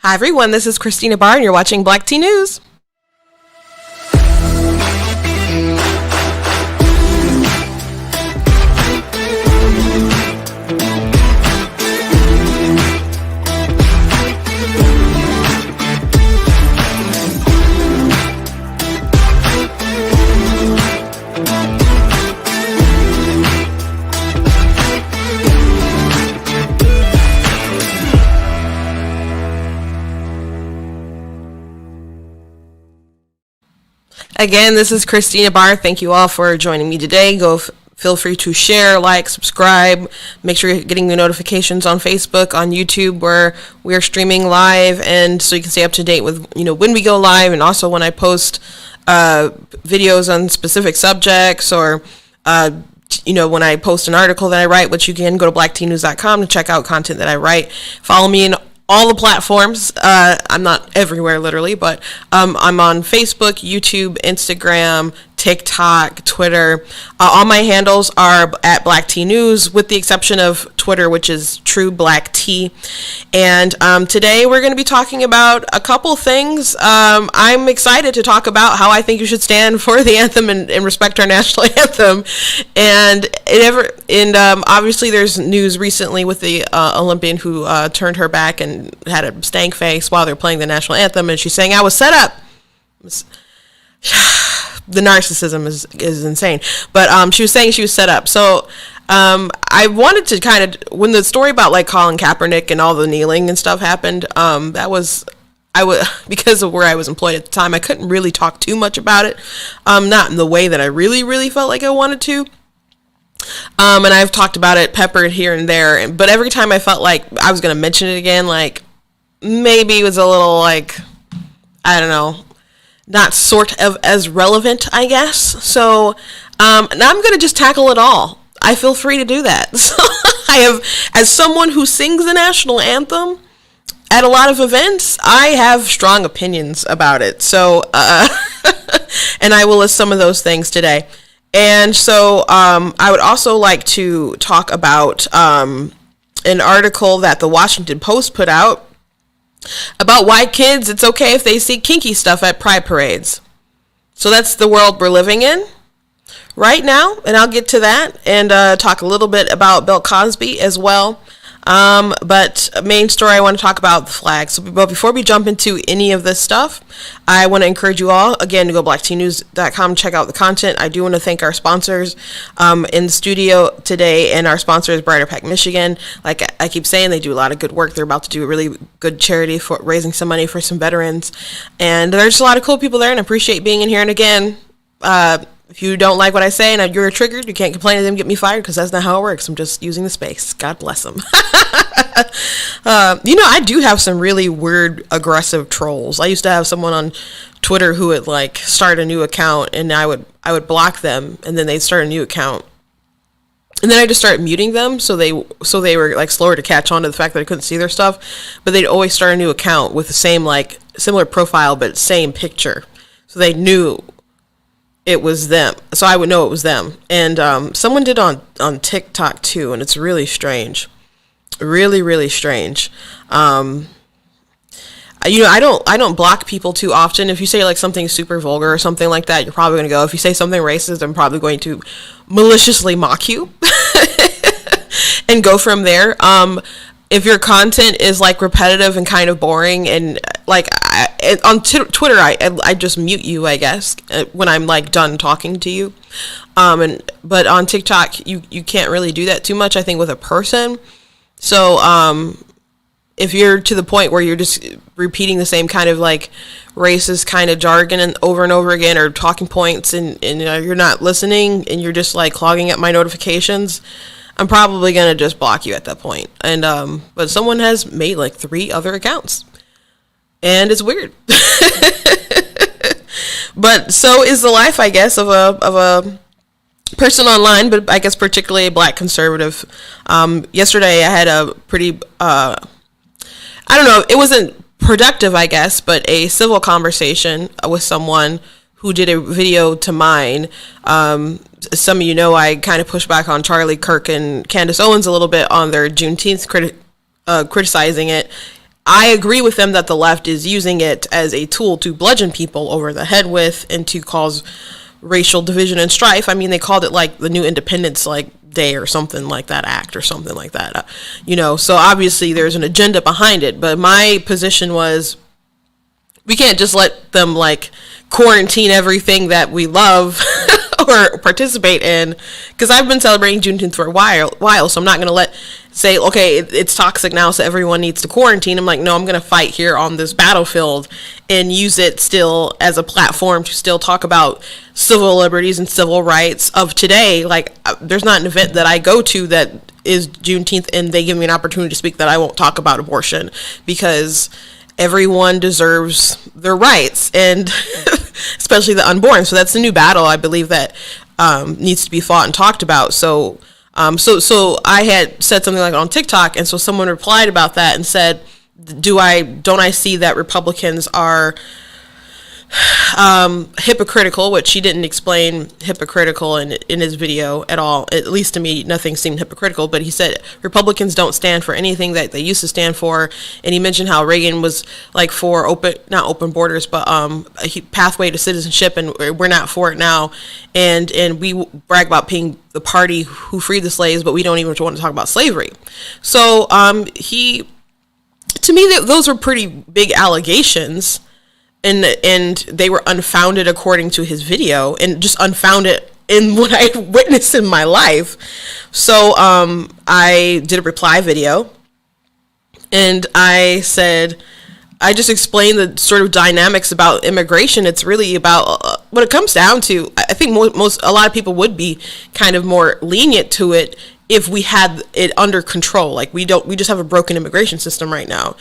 Hi everyone, this is Christina Barr and you're watching Black Tea News. Again, this is Christina Barr. Thank you all for joining me today. Feel free to share, like, subscribe. Make sure you're getting the notifications on Facebook, on YouTube, where we are streaming live, and so you can stay up to date with when we go live, and also when I post videos on specific subjects, or when I post an article that I write, which you can go to blacktnews.com to check out content that I write. Follow me in all the platforms. I'm not everywhere, literally, but I'm on Facebook, YouTube, Instagram, TikTok, Twitter. All my handles are at Black Tea News, with the exception of Twitter, which is True Black Tea. And today we're going to be talking about a couple things. I'm excited to talk about how I think you should stand for the anthem and respect our national anthem. And obviously there's news recently with the Olympian who turned her back and had a stank face while they're playing the national anthem, and she's saying, "I was set up." The narcissism is insane, but she was saying she was set up. So I wanted to kind of, when the story about like Colin Kaepernick and all the kneeling and stuff happened, because of where I was employed at the time, I couldn't really talk too much about it, not in the way that I really felt like I wanted to. And I've talked about it peppered here and there, but every time I felt like I was going to mention it again, like maybe it was a little like, I don't know, not sort of as relevant, I guess. So now I'm going to just tackle it all. I feel free to do that. So I have, as someone who sings the national anthem at a lot of events, I have strong opinions about it. So, and I will list some of those things today. And so I would also like to talk about an article that the Washington Post put out about why kids, it's okay if they see kinky stuff at pride parades. So that's the world we're living in right now, and I'll get to that and talk a little bit about Bill Cosby as well. But main story, I want to talk about the flag. But before we jump into any of this stuff, I want to encourage you all, again, to go blacktnews.com, check out the content. I do want to thank our sponsors in the studio today, and our sponsor is Brighter Pack, Michigan. Like I keep saying, they do a lot of good work. They're about to do a really good charity for raising some money for some veterans. And there's just a lot of cool people there, and I appreciate being in here. And again, if you don't like what I say and you're triggered, you can't complain to them, get me fired, because that's not how it works. I'm just using the space. God bless them. I do have some really weird, aggressive trolls. I used to have someone on Twitter who would like start a new account, and I would block them, and then they'd start a new account. And then I just started muting them, so they were like slower to catch on to the fact that I couldn't see their stuff. But they'd always start a new account with the same, like, similar profile but same picture, so they knew it was them, so I would know it was them. And someone did on TikTok too, and it's really strange, really strange. I don't block people too often. If you say like something super vulgar or something like that, you're probably going to go. If you say something racist, I'm probably going to maliciously mock you and go from there. If your content is like repetitive and kind of boring, and like on Twitter, I just mute you, I guess, when I'm like done talking to you. But on TikTok, you can't really do that too much, I think, with a person. So if you're to the point where you're just repeating the same kind of like racist kind of jargon and over again, or talking points, and you're not listening, and you're just like clogging up my notifications, I'm probably going to just block you at that point. And but someone has made like 3 other accounts, and it's weird. But so is the life, I guess, of a person online, but I guess particularly a black conservative. Yesterday I had a pretty I don't know, it wasn't productive, I guess, but a civil conversation with someone who did a video to mine. Some of you know I kind of pushed back on Charlie Kirk and Candace Owens a little bit on their Juneteenth criticizing it. I agree with them that the left is using it as a tool to bludgeon people over the head with and to cause racial division and strife. I mean, they called it like the new Independence Day or something like that, act or something like that. So obviously there's an agenda behind it. But my position was, we can't just let them quarantine everything that we love or participate in, because I've been celebrating Juneteenth for a while, so I'm not going to say, okay, it's toxic now, so everyone needs to quarantine. I'm like, no, I'm going to fight here on this battlefield and use it still as a platform to still talk about civil liberties and civil rights of today. There's not an event that I go to that is Juneteenth and they give me an opportunity to speak that I won't talk about abortion, because everyone deserves their rights, and especially the unborn. So that's the new battle, I believe, that needs to be fought and talked about. So I had said something like on TikTok, and so someone replied about that and said, don't I see that Republicans are hypocritical, which she didn't explain hypocritical in his video at all. At least to me, nothing seemed hypocritical, but he said Republicans don't stand for anything that they used to stand for. And he mentioned how Reagan was for not open borders, but pathway to citizenship, and we're not for it now. And we brag about being the party who freed the slaves, but we don't even want to talk about slavery. So to me, those were pretty big allegations. And they were unfounded according to his video, and just unfounded in what I witnessed in my life. So I did a reply video, and I said, I just explained the sort of dynamics about immigration. It's really about what it comes down to. I think a lot of people would be kind of more lenient to it if we had it under control. We just have a broken immigration system right now.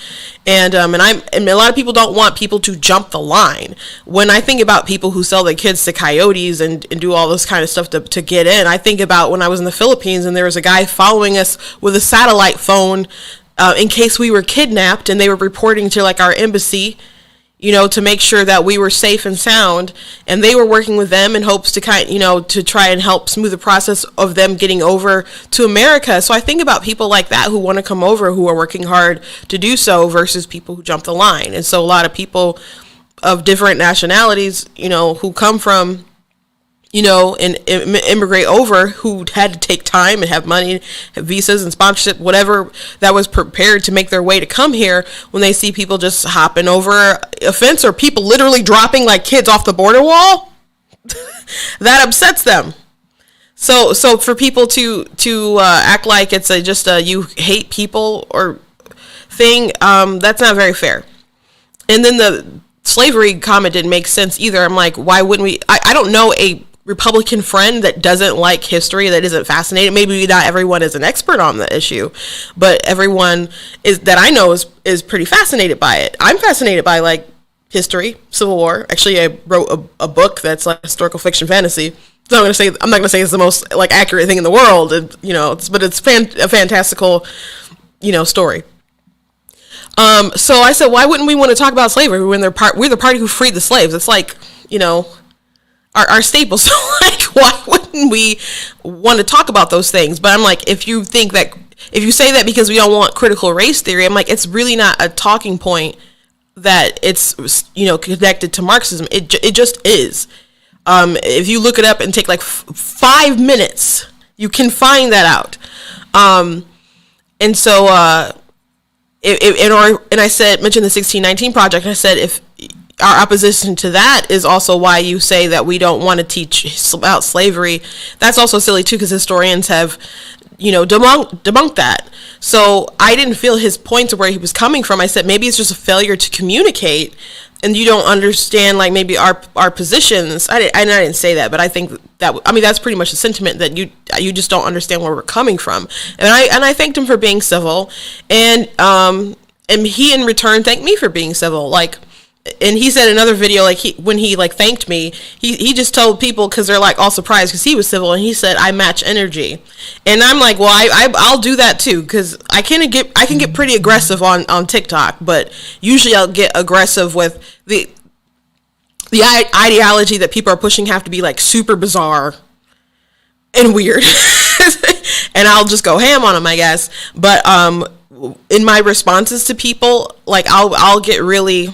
And a lot of people don't want people to jump the line. When I think about people who sell their kids to coyotes and do all this kind of stuff to get in, I think about when I was in the Philippines and there was a guy following us with a satellite phone in case we were kidnapped, and they were reporting to our embassy, to make sure that we were safe and sound, and they were working with them in hopes to to try and help smooth the process of them getting over to America. So I think about people like that who want to come over, who are working hard to do so, versus people who jump the line. And so a lot of people of different nationalities, who come from, and immigrate over, who had to take time and have money, have visas and sponsorship, whatever that was prepared to make their way to come here, when they see people just hopping over a fence, or people literally dropping kids off the border wall, that upsets them. So for people to act like it's just a you hate people or thing, that's not very fair. And then the slavery comment didn't make sense either. I'm like, why wouldn't we? I don't know a Republican friend that doesn't like history, that isn't fascinated. Maybe not everyone is an expert on the issue, but everyone that I know is pretty fascinated by it. I'm fascinated by history, Civil War. Actually, I wrote a book that's historical fiction fantasy. So I'm not gonna say it's the most accurate thing in the world, but it's a fantastical, story. So I said, why wouldn't we want to talk about slavery when we're the party who freed the slaves? It's our staples. So why wouldn't we want to talk about those things? But I'm like, if you say that because we don't want critical race theory, I'm like, it's really not a talking point that it's connected to Marxism. It just is. If you look it up and take 5 minutes, you can find that out. And so and I mentioned the 1619 Project. And I said, if our opposition to that is also why you say that we don't want to teach about slavery, that's also silly too, because historians have, debunked that. So I didn't feel his point to where he was coming from. I said, maybe it's just a failure to communicate, and you don't understand maybe our positions. I didn't say that, but I think that's pretty much the sentiment, that you just don't understand where we're coming from. And I thanked him for being civil, and he in return thanked me for being civil. And he said in another video, when he thanked me, he just told people, because they're all surprised because he was civil, and he said, I match energy. And I'm like, well, I'll do that too, because I can get pretty aggressive on TikTok, but usually I'll get aggressive with the ideology that people are pushing have to be super bizarre and weird. And I'll just go ham on them, I guess. But in my responses to people, like I'll get really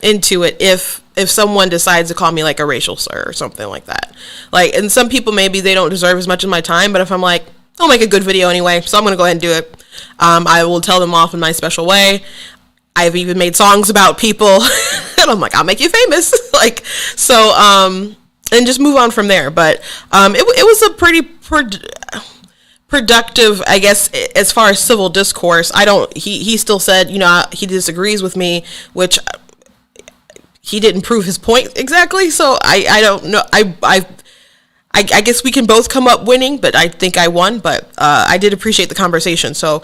into it if someone decides to call me like a racial slur or something like that. Like, and some people, maybe they don't deserve as much of my time, but if I'm like, I'll make a good video anyway, so I'm gonna go ahead and do it. I will tell them off in my special way. I've even made songs about people and I'm like, I'll make you famous. Like, so and just move on from there. But it was a pretty productive, I guess, as far as civil discourse. He still said, you know, he disagrees with me, which he didn't prove his point exactly. So I don't know. I guess we can both come up winning, but I think I won. But I did appreciate the conversation. So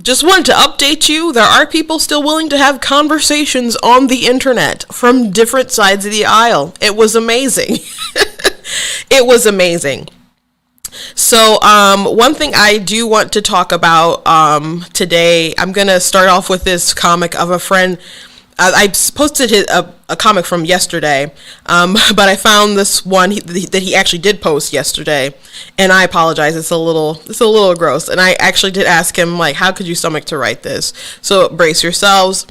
just wanted to update you. There are people still willing to have conversations on the internet from different sides of the aisle. It was amazing. It was amazing. So one thing I do want to talk about today, I'm going to start off with this comic of a friend. I posted a comic from yesterday, but I found this one that he actually did post yesterday, and I apologize. It's a little gross, and I actually did ask him, like, how could you stomach to write this? So brace yourselves.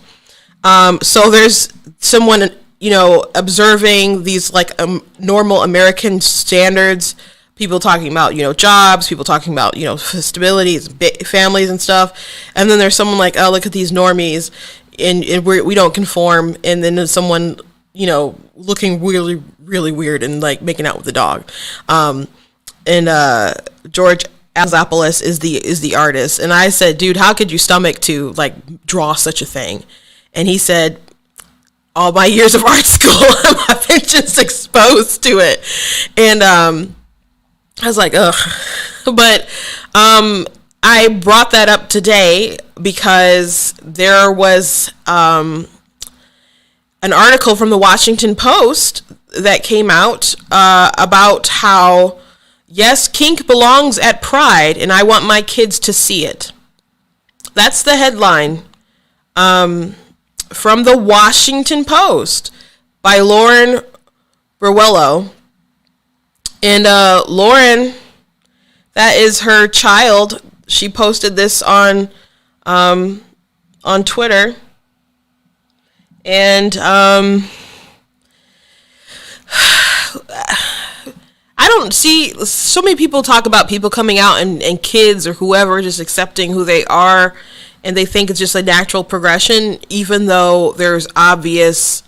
So there's someone, you know, observing these like normal American standards. People talking about, you know, jobs, people talking about, you know, stability, families and stuff. And then there's someone like, oh, look at these normies, and we don't conform. And then there's someone, you know, looking really, really weird and like making out with the dog. And George Alzopoulos is the artist. And I said, dude, how could you stomach to like draw such a thing? And he said, all my years of art school, I've been just exposed to it. And I was like, ugh. But I brought that up today because there was an article from the Washington Post that came out about how, yes, kink belongs at Pride, and I want my kids to see it. That's the headline from the Washington Post by Lauren Burwello. And Lauren, that is her child. She posted this on Twitter. And I don't see so many people talk about people coming out and kids or whoever just accepting who they are, and they think it's just a natural progression, even though there's obvious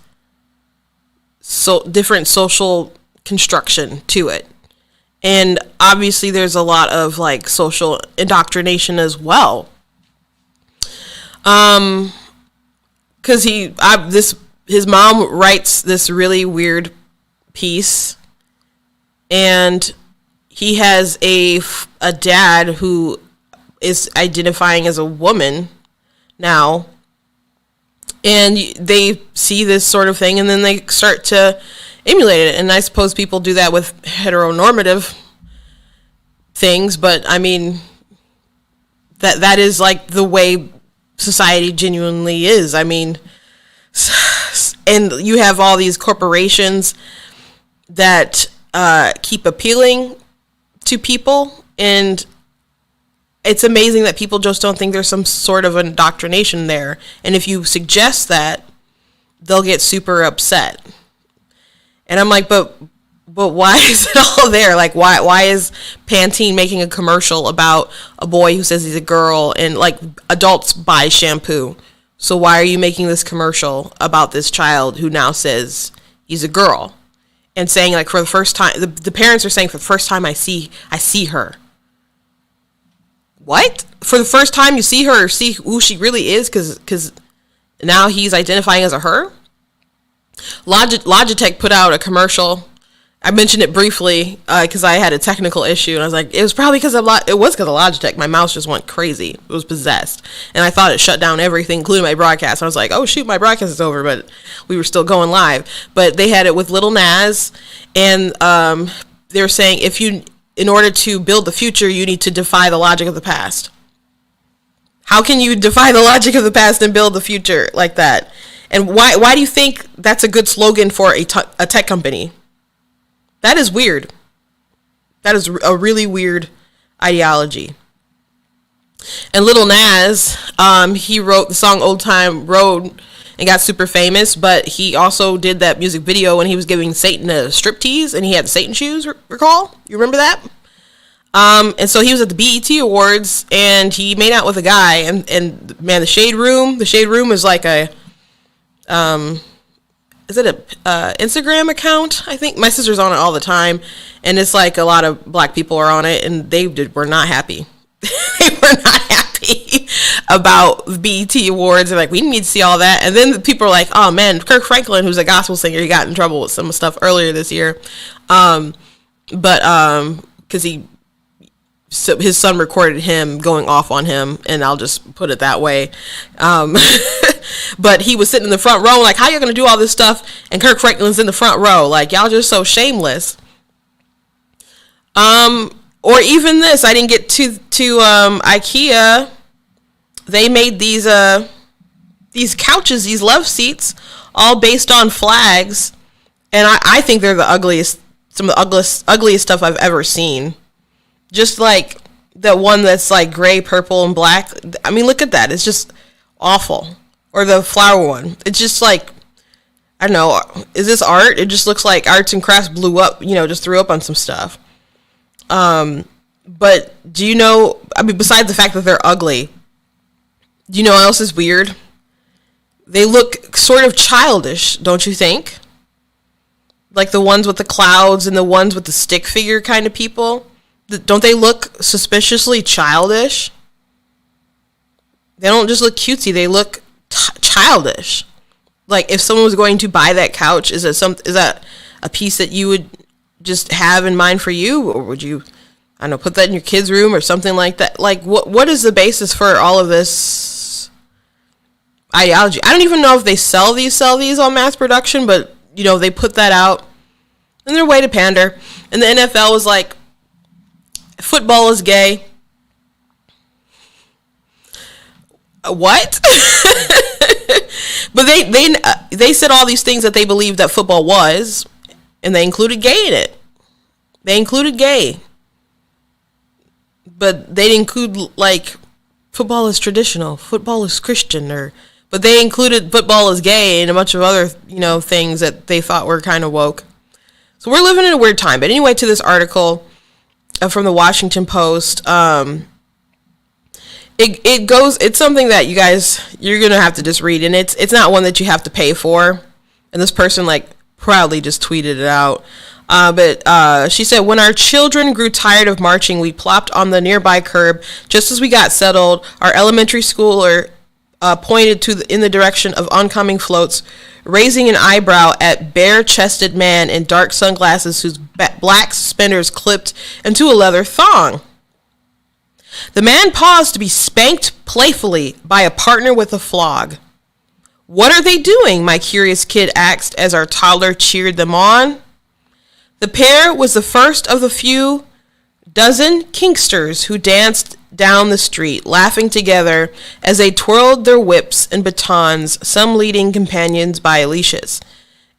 different social construction to it. And obviously there's a lot of like social indoctrination as well. Cause his mom writes this really weird piece, and he has a dad who is identifying as a woman now, and they see this sort of thing and then they start to emulate it. And I suppose people do that with heteronormative things, but I mean, that is like the way society genuinely is. I mean, and you have all these corporations that keep appealing to people, and it's amazing that people just don't think there's some sort of indoctrination there. And if you suggest that, they'll get super upset. And I'm like, but why is it all there? Like, why is Pantene making a commercial about a boy who says he's a girl, and like adults buy shampoo? So why are you making this commercial about this child who now says he's a girl, and saying like for the first time, the parents are saying for the first time I see her. What? For the first time you see her or see who she really is, because now he's identifying as a her? Logitech put out a commercial. I mentioned it briefly because I had a technical issue, and I was like, it was probably because of Logitech. My mouse just went crazy. It was possessed, and I thought it shut down everything, including my broadcast. I was like, oh shoot, my broadcast is over, but we were still going live. But they had it with Lil Nas, and they were saying in order to build the future, you need to defy the logic of the past. How can you defy the logic of the past and build the future like that? And why do you think that's a good slogan for a tech company? That is weird. That is a really weird ideology. And Little Nas, he wrote the song Old Time Road and got super famous, but he also did that music video when he was giving Satan a striptease and he had Satan shoes, recall? You remember that? And so he was at the BET Awards and he made out with a guy, and man, the Shade Room is like a, is it a Instagram account? I think my sister's on it all the time, and it's like a lot of black people are on it, and were not happy. They were not happy about the BET Awards. They're like, we need to see all that. And then the people are like, oh man, Kirk Franklin, who's a gospel singer, he got in trouble with some stuff earlier this year. Because his son recorded him going off on him, and I'll just put it that way. But he was sitting in the front row, like, how you gonna do all this stuff? And Kirk Franklin's in the front row, like, y'all just so shameless. Or even this, I didn't get to IKEA. They made these couches, these love seats, all based on flags, and I think they're the ugliest, some of the ugliest stuff I've ever seen. Just like the one that's like gray, purple, and black. I mean, look at that. It's just awful. Or the flower one. It's just like, I don't know. Is this art? It just looks like arts and crafts blew up, just threw up on some stuff. But do you know, I mean, besides the fact that they're ugly, do you know what else is weird? They look sort of childish, don't you think? Like the ones with the clouds and the ones with the stick figure kind of people. Don't they look suspiciously childish? They don't just look cutesy, they look childish. Like if someone was going to buy that couch, is that a piece that you would just have in mind for you, or would you, I don't know, put that in your kid's room or something like that? Like what is the basis for all of this ideology? I don't even know if they sell these on mass production, but they put that out in their way to pander. And the NFL was like, football is gay. What? But they said all these things that they believed that football was, and they included gay in it. They included gay. But they didn't include, like, football is traditional, football is Christian, but they included football is gay and a bunch of other, things that they thought were kind of woke. So we're living in a weird time. But anyway, to this article from the Washington Post, it's something that you guys, you're going to have to just read, and it's not one that you have to pay for. And this person, like, proudly just tweeted it out. But she said, when our children grew tired of marching, we plopped on the nearby curb. Just as we got settled, our elementary schooler pointed in the direction of oncoming floats, raising an eyebrow at bare-chested man in dark sunglasses whose black suspenders clipped into a leather thong. The man paused to be spanked playfully by a partner with a flog. What are they doing? My curious kid asked as our toddler cheered them on. The pair was the first of the few dozen kinksters who danced down the street, laughing together as they twirled their whips and batons, some leading companions by leashes.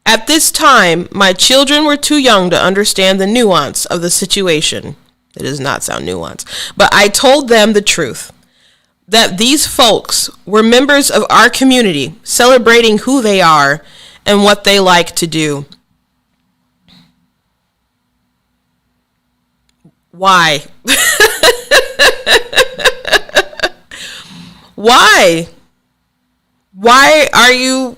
At this time, my children were too young to understand the nuance of the situation. It does not sound nuanced, but I told them the truth, that these folks were members of our community, celebrating who they are and what they like to do. Why? Why? Why are you...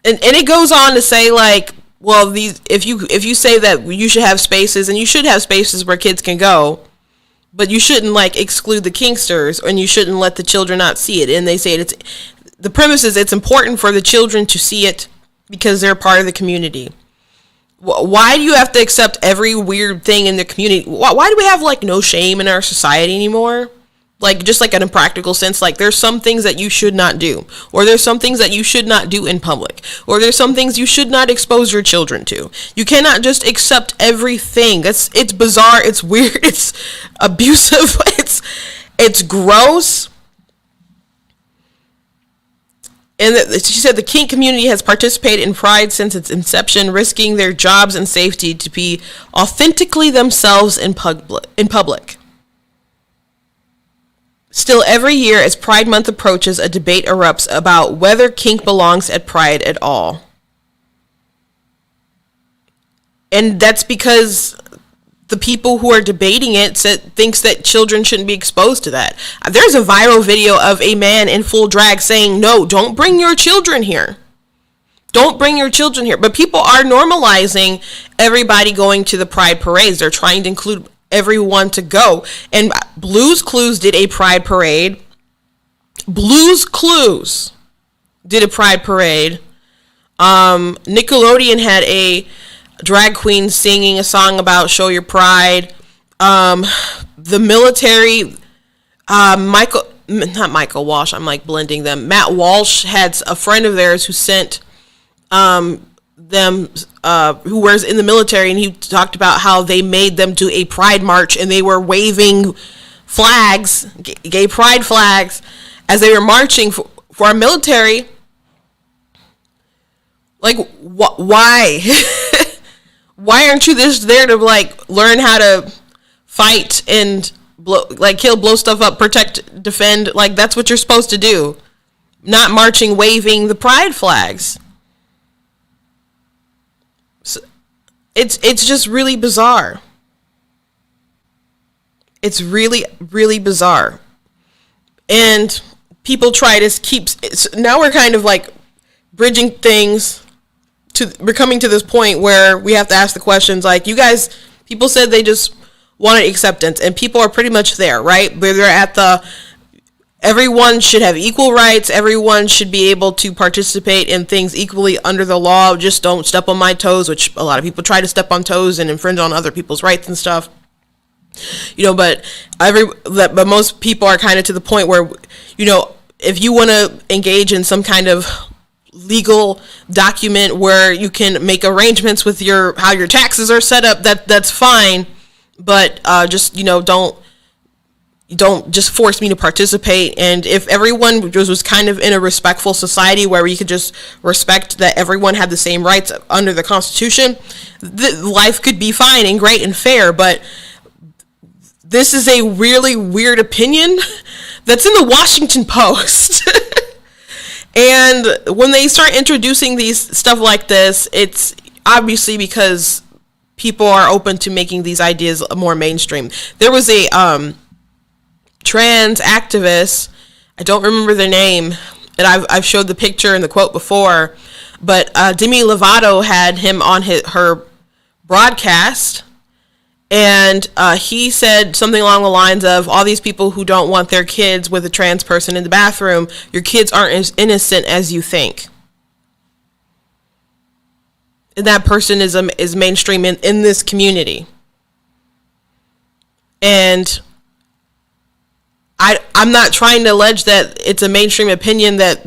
And it goes on to say, like, well, if you say that you should have spaces, and you should have spaces where kids can go, but you shouldn't, like, exclude the kinksters, and you shouldn't let the children not see it. And they say the premise is it's important for the children to see it because they're part of the community. Why do you have to accept every weird thing in the community? Why do we have, like, no shame in our society anymore? Like, just like in a practical sense, like there's some things that you should not do, or there's some things that you should not do in public, or there's some things you should not expose your children to. You cannot just accept everything. It's bizarre. It's weird. It's abusive. It's gross. And she said the kink community has participated in Pride since its inception, risking their jobs and safety to be authentically themselves in public. Still, every year as Pride Month approaches, a debate erupts about whether kink belongs at Pride at all. And that's because the people who are debating it thinks that children shouldn't be exposed to that. There's a viral video of a man in full drag saying, no, don't bring your children here. Don't bring your children here. But people are normalizing everybody going to the Pride parades. They're trying to include everyone to go. And Blue's Clues did a Pride parade. Blue's Clues did a Pride parade. Nickelodeon had a drag queen singing a song about show your pride. The military, Matt Walsh, I'm like blending them. Matt Walsh had a friend of theirs who sent them, who was in the military, and he talked about how they made them do a pride march, and they were waving flags, gay pride flags, as they were marching for our military. Like, why? Why aren't you just there to like learn how to fight and blow stuff up, protect, defend? Like, that's what you're supposed to do. Not marching, waving the pride flags. So it's just really bizarre. It's really, really bizarre. And people try to keep, now we're kind of like bridging things. We're coming to this point where we have to ask the questions like, you guys, people said they just wanted acceptance, and people are pretty much there, right? Where they're at everyone should have equal rights, everyone should be able to participate in things equally under the law, just don't step on my toes, which a lot of people try to step on toes and infringe on other people's rights and stuff. You know, but most people are kind of to the point where, you know, if you want to engage in some kind of legal document where you can make arrangements with how your taxes are set up, that's fine, but just, you know, don't just force me to participate. And if everyone was kind of in a respectful society where we could just respect that everyone had the same rights under the Constitution, life could be fine and great and fair. But this is a really weird opinion that's in the Washington Post. And when they start introducing these stuff like this, it's obviously because people are open to making these ideas more mainstream. There was a trans activist, I don't remember their name, and I've showed the picture and the quote before, but Demi Lovato had him on her broadcast, and he said something along the lines of, all these people who don't want their kids with a trans person in the bathroom, your kids aren't as innocent as you think. And that person is mainstream in this community. And I'm not trying to allege that it's a mainstream opinion that,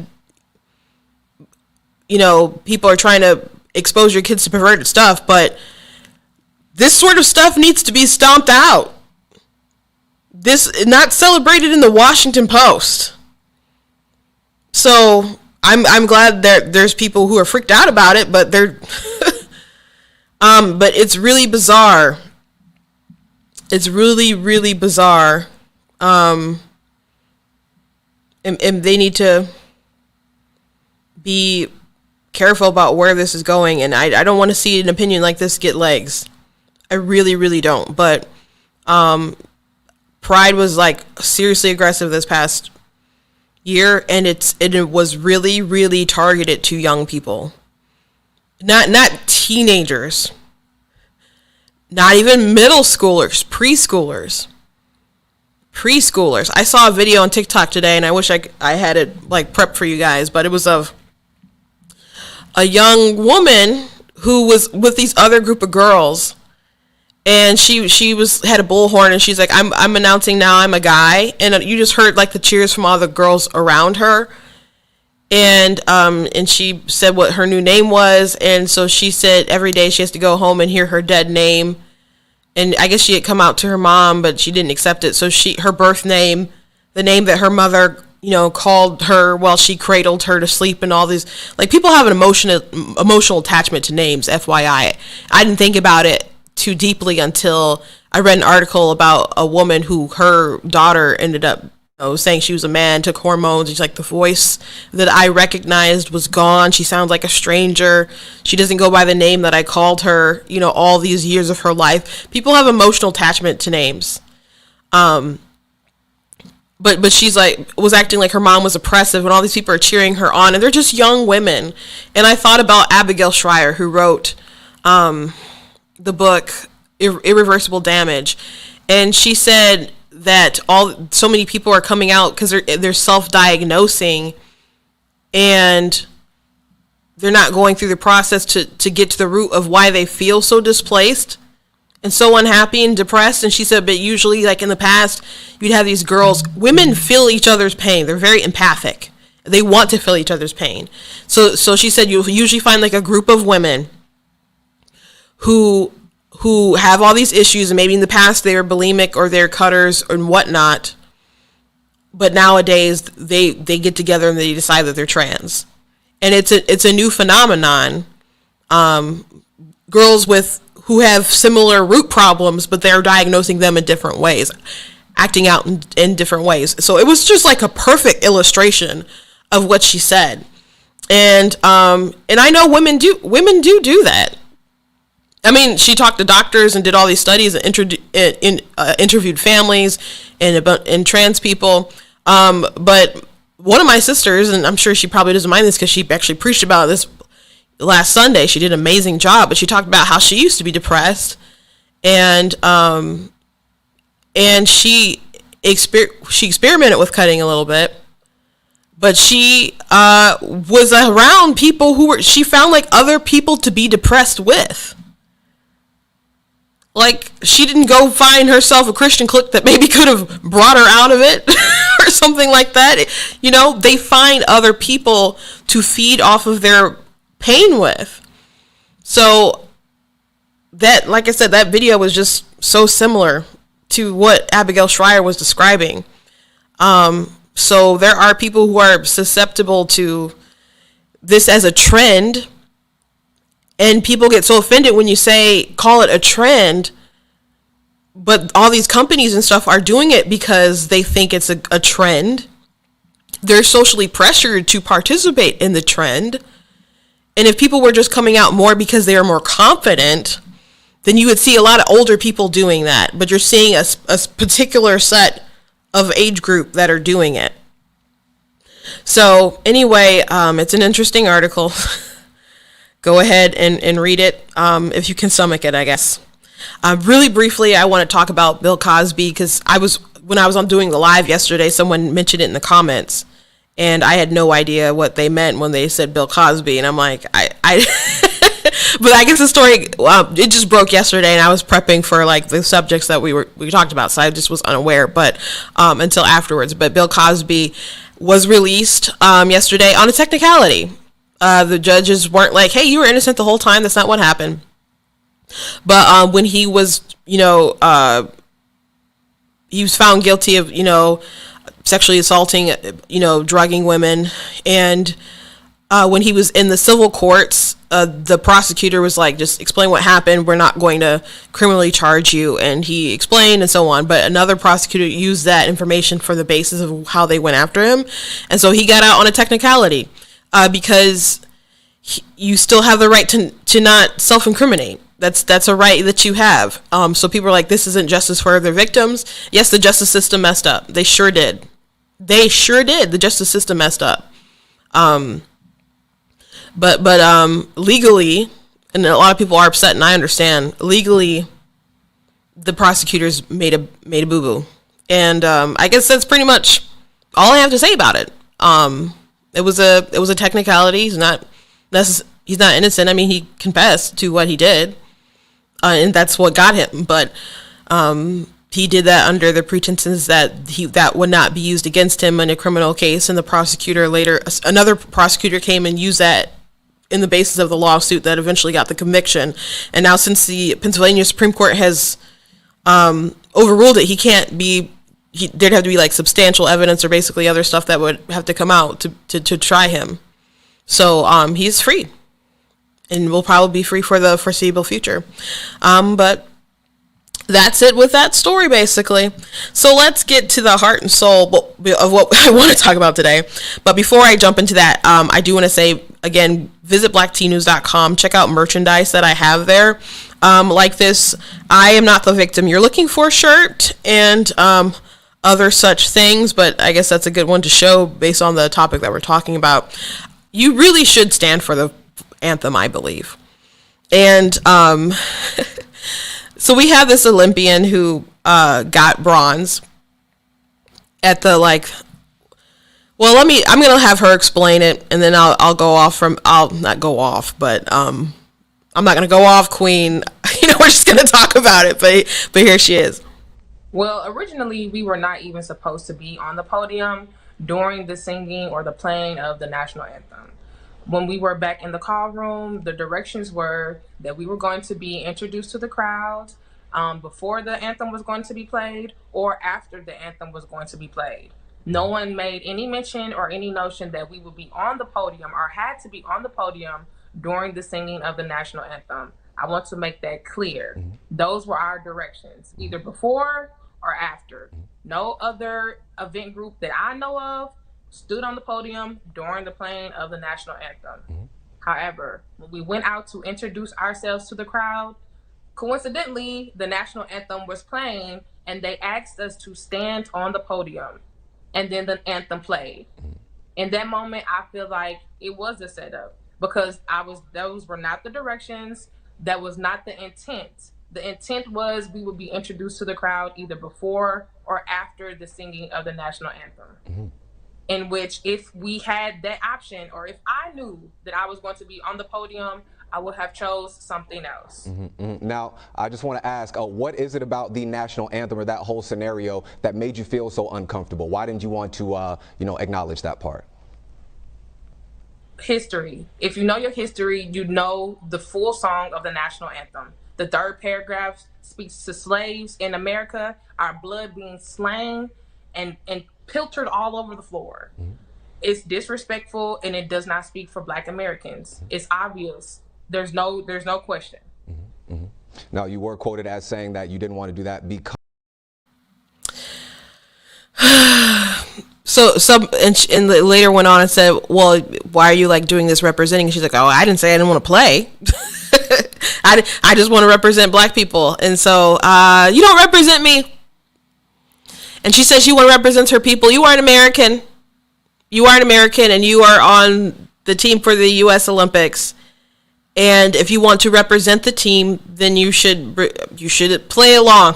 you know, people are trying to expose your kids to perverted stuff, but this sort of stuff needs to be stomped out. This not celebrated in the Washington Post. So I'm glad that there's people who are freaked out about it, but they're but it's really bizarre. It's really, really bizarre. And they need to be careful about where this is going. And I don't want to see an opinion like this get legs. I really, really don't. But Pride was like seriously aggressive this past year, and it was really, really targeted to young people. Not teenagers. Not even middle schoolers, preschoolers. I saw a video on TikTok today, and I wish I had it like prepped for you guys, but it was of a young woman who was with these other group of girls. And she had a bullhorn, and she's like, I'm announcing now I'm a guy. And you just heard like the cheers from all the girls around her. And she said what her new name was. And so she said every day she has to go home and hear her dead name. And I guess she had come out to her mom, but she didn't accept it. So her birth name, the name that her mother, you know, called her while she cradled her to sleep, and all these, like, people have an emotional attachment to names, FYI. I didn't think about it too deeply until I read an article about a woman who her daughter ended up saying she was a man, took hormones. She's like, the voice that I recognized was gone. She sounds like a stranger. She doesn't go by the name that I called her, all these years of her life. People have emotional attachment to names. But she's like, was acting like her mom was oppressive, and all these people are cheering her on, and they're just young women. And I thought about Abigail Schreier, who wrote the book Irreversible Damage, and she said that so many people are coming out because they're self-diagnosing, and they're not going through the process to get to the root of why they feel so displaced and so unhappy and depressed. And she said, but usually, like in the past, you'd have these women feel each other's pain. They're very empathic. They want to feel each other's pain. So she said you'll usually find like a group of women who have all these issues, and maybe in the past they were bulimic or they're cutters and whatnot, but nowadays they get together and they decide that they're trans. And it's a new phenomenon. Girls who have similar root problems, but they're diagnosing them in different ways, acting out in different ways. So it was just like a perfect illustration of what she said. And I know women do that. I mean, she talked to doctors and did all these studies and interviewed families and trans people. But one of my sisters, and I'm sure she probably doesn't mind this because she actually preached about this last Sunday. She did an amazing job, but she talked about how she used to be depressed, and she experimented with cutting a little bit, but she was around people she found like other people to be depressed with. Like, she didn't go find herself a Christian clique that maybe could have brought her out of it or something like that. They find other people to feed off of their pain with. So that, like I said, that video was just so similar to what Abigail Schreier was describing. So there are people who are susceptible to this as a trend. And people get so offended when you call it a trend, but all these companies and stuff are doing it because they think it's a trend. They're socially pressured to participate in the trend. And if people were just coming out more because they are more confident, then you would see a lot of older people doing that. But you're seeing a particular set of age group that are doing it. So anyway, it's an interesting article. Go ahead and read it if you can stomach it, I guess. Really briefly, I want to talk about Bill Cosby because when I was on doing the live yesterday, someone mentioned it in the comments, and I had no idea what they meant when they said Bill Cosby, and I'm like, I but I guess the story it just broke yesterday, and I was prepping for like the subjects that we talked about, so I just was unaware, but until afterwards. But Bill Cosby was released yesterday on a technicality. The judges weren't like, hey, you were innocent the whole time. That's not what happened. But when he was, he was found guilty of, sexually assaulting, drugging women. And when he was in the civil courts, the prosecutor was like, just explain what happened. We're not going to criminally charge you. And he explained and so on. But another prosecutor used that information for the basis of how they went after him. And so he got out on a technicality. Because you still have the right to not self-incriminate. That's a right that you have. So people are like, this isn't justice for their victims. Yes, the justice system messed up. They sure did. The justice system messed up. But legally, and a lot of people are upset, and I understand. Legally, the prosecutors made a boo-boo, and I guess that's pretty much all I have to say about it. It was a technicality. He's not innocent. I mean, he confessed to what he did, and that's what got him. But he did that under the pretenses that would not be used against him in a criminal case. And another prosecutor came and used that in the basis of the lawsuit that eventually got the conviction. And now, since the Pennsylvania Supreme Court has overruled it, there'd have to be like substantial evidence or basically other stuff that would have to come out to try him. So he's free and will probably be free for the foreseeable future. But that's it with that story, basically. So let's get to the heart and soul of what I want to talk about today. But before I jump into that, I do want to say, again, visit blacktnews.com. Check out merchandise that I have there. Like this, I am not the victim you're looking for shirt and other such things. But I guess that's a good one to show based on the topic that we're talking about. You really should stand for the anthem, I believe. And so we have this Olympian who got bronze at the I'm going to have her explain it, and then I'll go off I'll not go off, but I'm not going to go off, Queen. We're just going to talk about it, but here she is. Well, originally we were not even supposed to be on the podium during the singing or the playing of the national anthem. When we were back in the call room, the directions were that we were going to be introduced to the crowd before the anthem was going to be played or after the anthem was going to be played. No one made any mention or any notion that we would be on the podium or had to be on the podium during the singing of the national anthem. I want to make that clear. Those were our directions, either before or after. No other event group that I know of stood on the podium during the playing of the national anthem. However, when we went out to introduce ourselves to the crowd, coincidentally, the national anthem was playing and they asked us to stand on the podium, and then the anthem played. In that moment, I feel like it was a setup because those were not the directions. That was not the intent. The intent was we would be introduced to the crowd either before or after the singing of the national anthem. In which, if we had that option, or if I knew that I was going to be on the podium, I would have chose something else. Now, I just want to ask, what is it about the national anthem or that whole scenario that made you feel so uncomfortable? Why didn't you want to, acknowledge that part? History. If you know your history, you know the full song of the national anthem. The third paragraph speaks to slaves in America, our blood being slain and pilchered all over the floor. It's disrespectful, and it does not speak for Black Americans. It's obvious. There's no question. Now, you were quoted as saying that you didn't want to do that because. And later went on and said, well, why are you doing this representing? And she's like, oh, I didn't say I didn't want to play. I just want to represent Black people. And so, you don't represent me. And she says she want to represent her people. You aren't American. You aren't American, and you are on the team for the U.S. Olympics. And if you want to represent the team, then you should play along.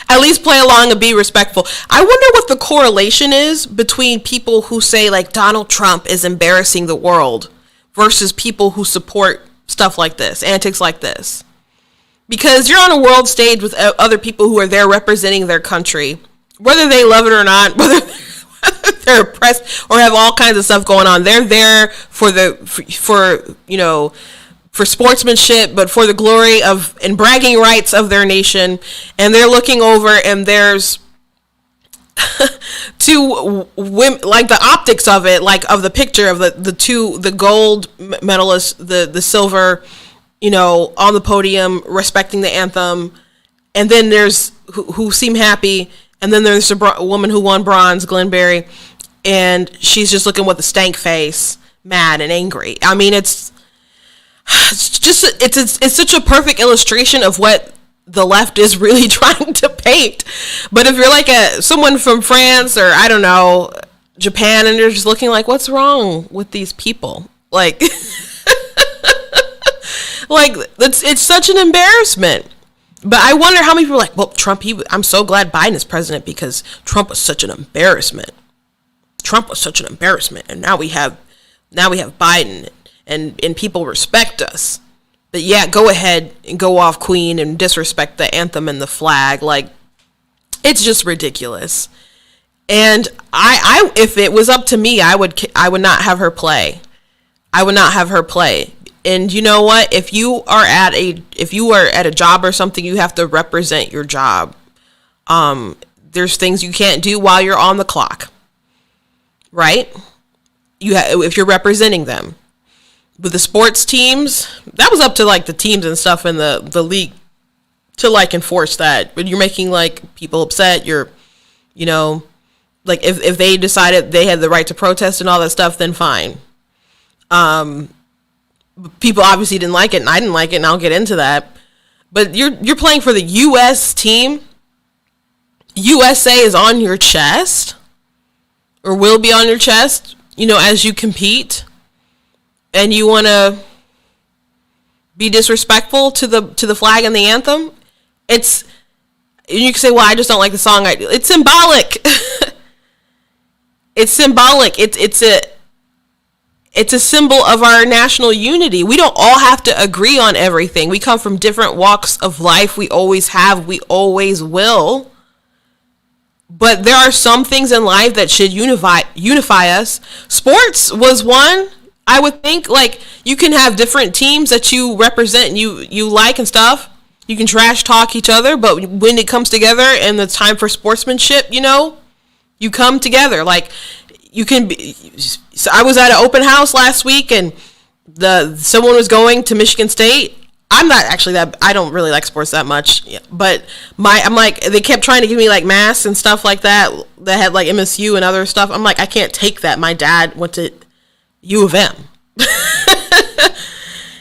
At least play along and be respectful. I wonder what the correlation is between people who say Donald Trump is embarrassing the world versus people who support stuff like this, antics like this. Because you're on a world stage with other people who are there representing their country, whether they love it or not, whether they're oppressed or have all kinds of stuff going on. They're there for sportsmanship, but for the glory of and bragging rights of their nation. And they're looking over, and there's two women, the optics of it, of the picture of the gold medalists, the silver, on the podium respecting the anthem, and then there's who seem happy, and then there's a woman who won bronze, Glenn Berry, and she's just looking with a stank face, mad and angry. I mean, it's such a perfect illustration of what the left is really trying to paint. But if you're someone from France or I don't know, Japan, and you're just looking what's wrong with these people? It's such an embarrassment. But I wonder how many people are well, Trump, I'm so glad Biden is president because Trump was such an embarrassment. Trump was such an embarrassment. And now we have Biden, and people respect us. But yeah, go ahead and go off, Queen, and disrespect the anthem and the flag. It's just ridiculous. And I if it was up to me, I would not have her play. I would not have her play. And you know what? If you are at a job or something, you have to represent your job. There's things you can't do while you're on the clock, right? If you're representing them. With the sports teams, that was up to the teams and stuff in the league to like enforce that. But you're making like people upset. You're, you know, like if they decided they had the right to protest and all that stuff, then fine. People obviously didn't like it, and I didn't like it, and I'll get into that. But you're playing for the U.S. team. USA is on your chest, or will be on your chest, you know, as you compete, and you want to be disrespectful to the flag and the anthem. It's, you can say, well, I just don't like the song. It's symbolic. It's symbolic. It's a symbol of our national unity. We don't all have to agree on everything. We come from different walks of life. We always have. We always will. But there are some things in life that should unify us. Sports was one. I would think, like, you can have different teams that you represent and you like and stuff. You can trash talk each other, but when it comes together and the time for sportsmanship, you know, you come together. Like, you can be. So I was at an open house last week, and someone was going to Michigan State. I'm not actually I don't really like sports that much, but I'm like, they kept trying to give me like masks and stuff like that had like MSU and other stuff. I'm like, I can't take that. My dad went to U of M.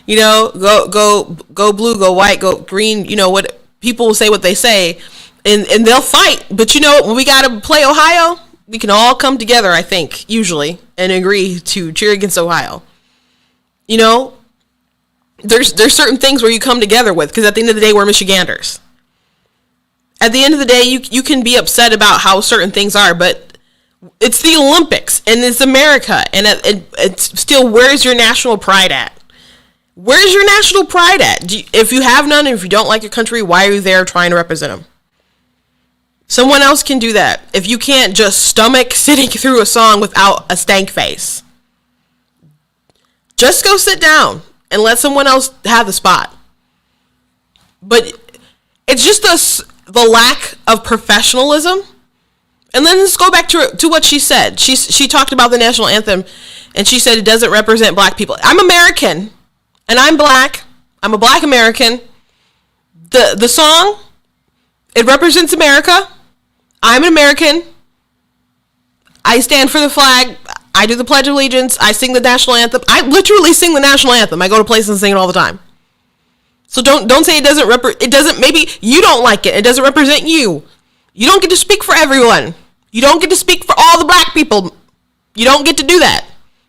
You know, go blue, go white, go green. You know what people will say, what they say, and they'll fight. But you know, when we got to play Ohio, we can all come together, I think, usually, and agree to cheer against Ohio. You know, there's certain things where you come together with, because at the end of the day, we're Michiganders. At the end of the day, you can be upset about how certain things are, but it's the Olympics, and it's America, and it's still, where's your national pride at? Where's your national pride at? If you have none, and if you don't like your country, why are you there trying to represent them? Someone else can do that. If you can't just stomach sitting through a song without a stank face, just go sit down and let someone else have the spot. But it's just the lack of professionalism. And then let's go back to what she said. She talked about the national anthem, and she said it doesn't represent black people. I'm American, and I'm black. I'm a black American. The song, it represents America. I'm an American. I stand for the flag. I do the Pledge of Allegiance. I sing the national anthem. I literally sing the national anthem. I go to places and sing it all the time. So don't say it doesn't, maybe you don't like it. It doesn't represent you. You don't get to speak for everyone. You don't get to speak for all the black people. You don't get to do that.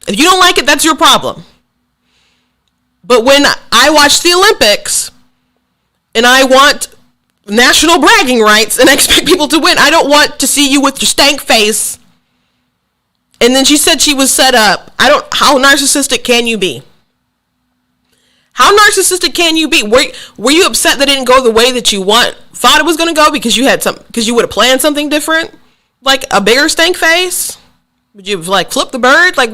If you don't like it, that's your problem. But when I watch the Olympics and I want national bragging rights and I expect people to win, I don't want to see you with your stank face. And then she said she was set up. How narcissistic can you be? How narcissistic can you be? Were you upset that it didn't go the way that you thought it was going to go because you would have planned something different? Like a bigger stank face? Would you have like flipped the bird? Like,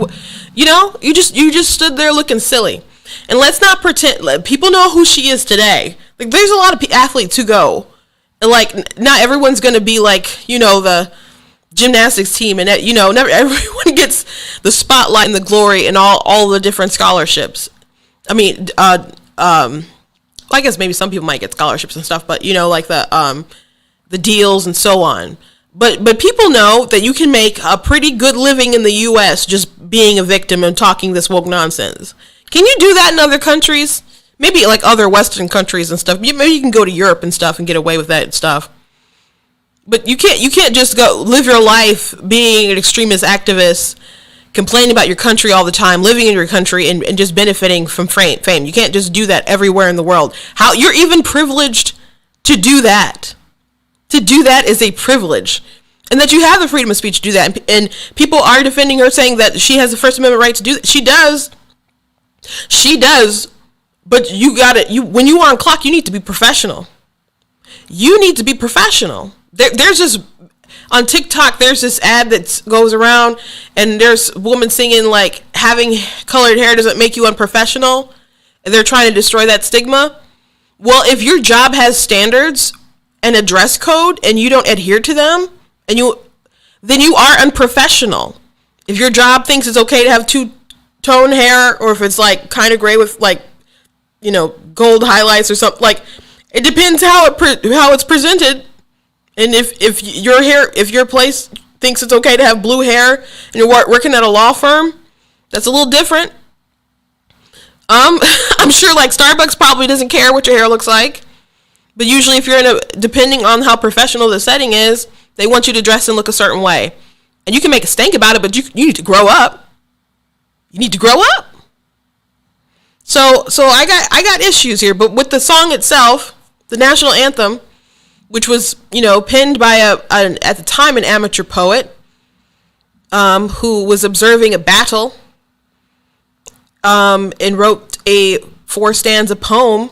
you know, you just stood there looking silly. And let's not pretend, people know who she is today. Like, there's a lot of athletes who go, and like, not everyone's going to be like, you know, the gymnastics team, and you know, never everyone gets the spotlight and the glory and all the different scholarships. I mean, I guess maybe some people might get scholarships and stuff, but you know, like the deals and so on. But people know that you can make a pretty good living in the U.S. just being a victim and talking this woke nonsense. Can you do that in other countries? Maybe like other Western countries and stuff. Maybe you can go to Europe and stuff and get away with that stuff. But you can't just go live your life being an extremist activist, complaining about your country all the time, living in your country and just benefiting from fame. You can't just do that everywhere in the world. How you're even privileged to do that. To do that is a privilege. And that you have the freedom of speech to do that. And people are defending her, saying that she has the First Amendment right to do that. She does. She does. But when you are on clock, you need to be professional. You need to be professional. There's this, on TikTok, there's this ad that goes around, and there's a woman singing, like, having colored hair doesn't make you unprofessional, and they're trying to destroy that stigma. Well, if your job has standards and a dress code, and you don't adhere to them, then you are unprofessional. If your job thinks it's okay to have two-tone hair, or if it's, like, kind of gray with, like, you know, gold highlights or something, like, It depends how it's presented, and if your place thinks it's okay to have blue hair and you're working at a law firm, that's a little different. I'm sure like Starbucks probably doesn't care what your hair looks like, but usually if you're depending on how professional the setting is, they want you to dress and look a certain way, and you can make a stink about it, but you need to grow up. You need to grow up. So I got issues here, but with the song itself, the national anthem, which was penned by at the time an amateur poet, who was observing a battle, and wrote a 4-stanza poem.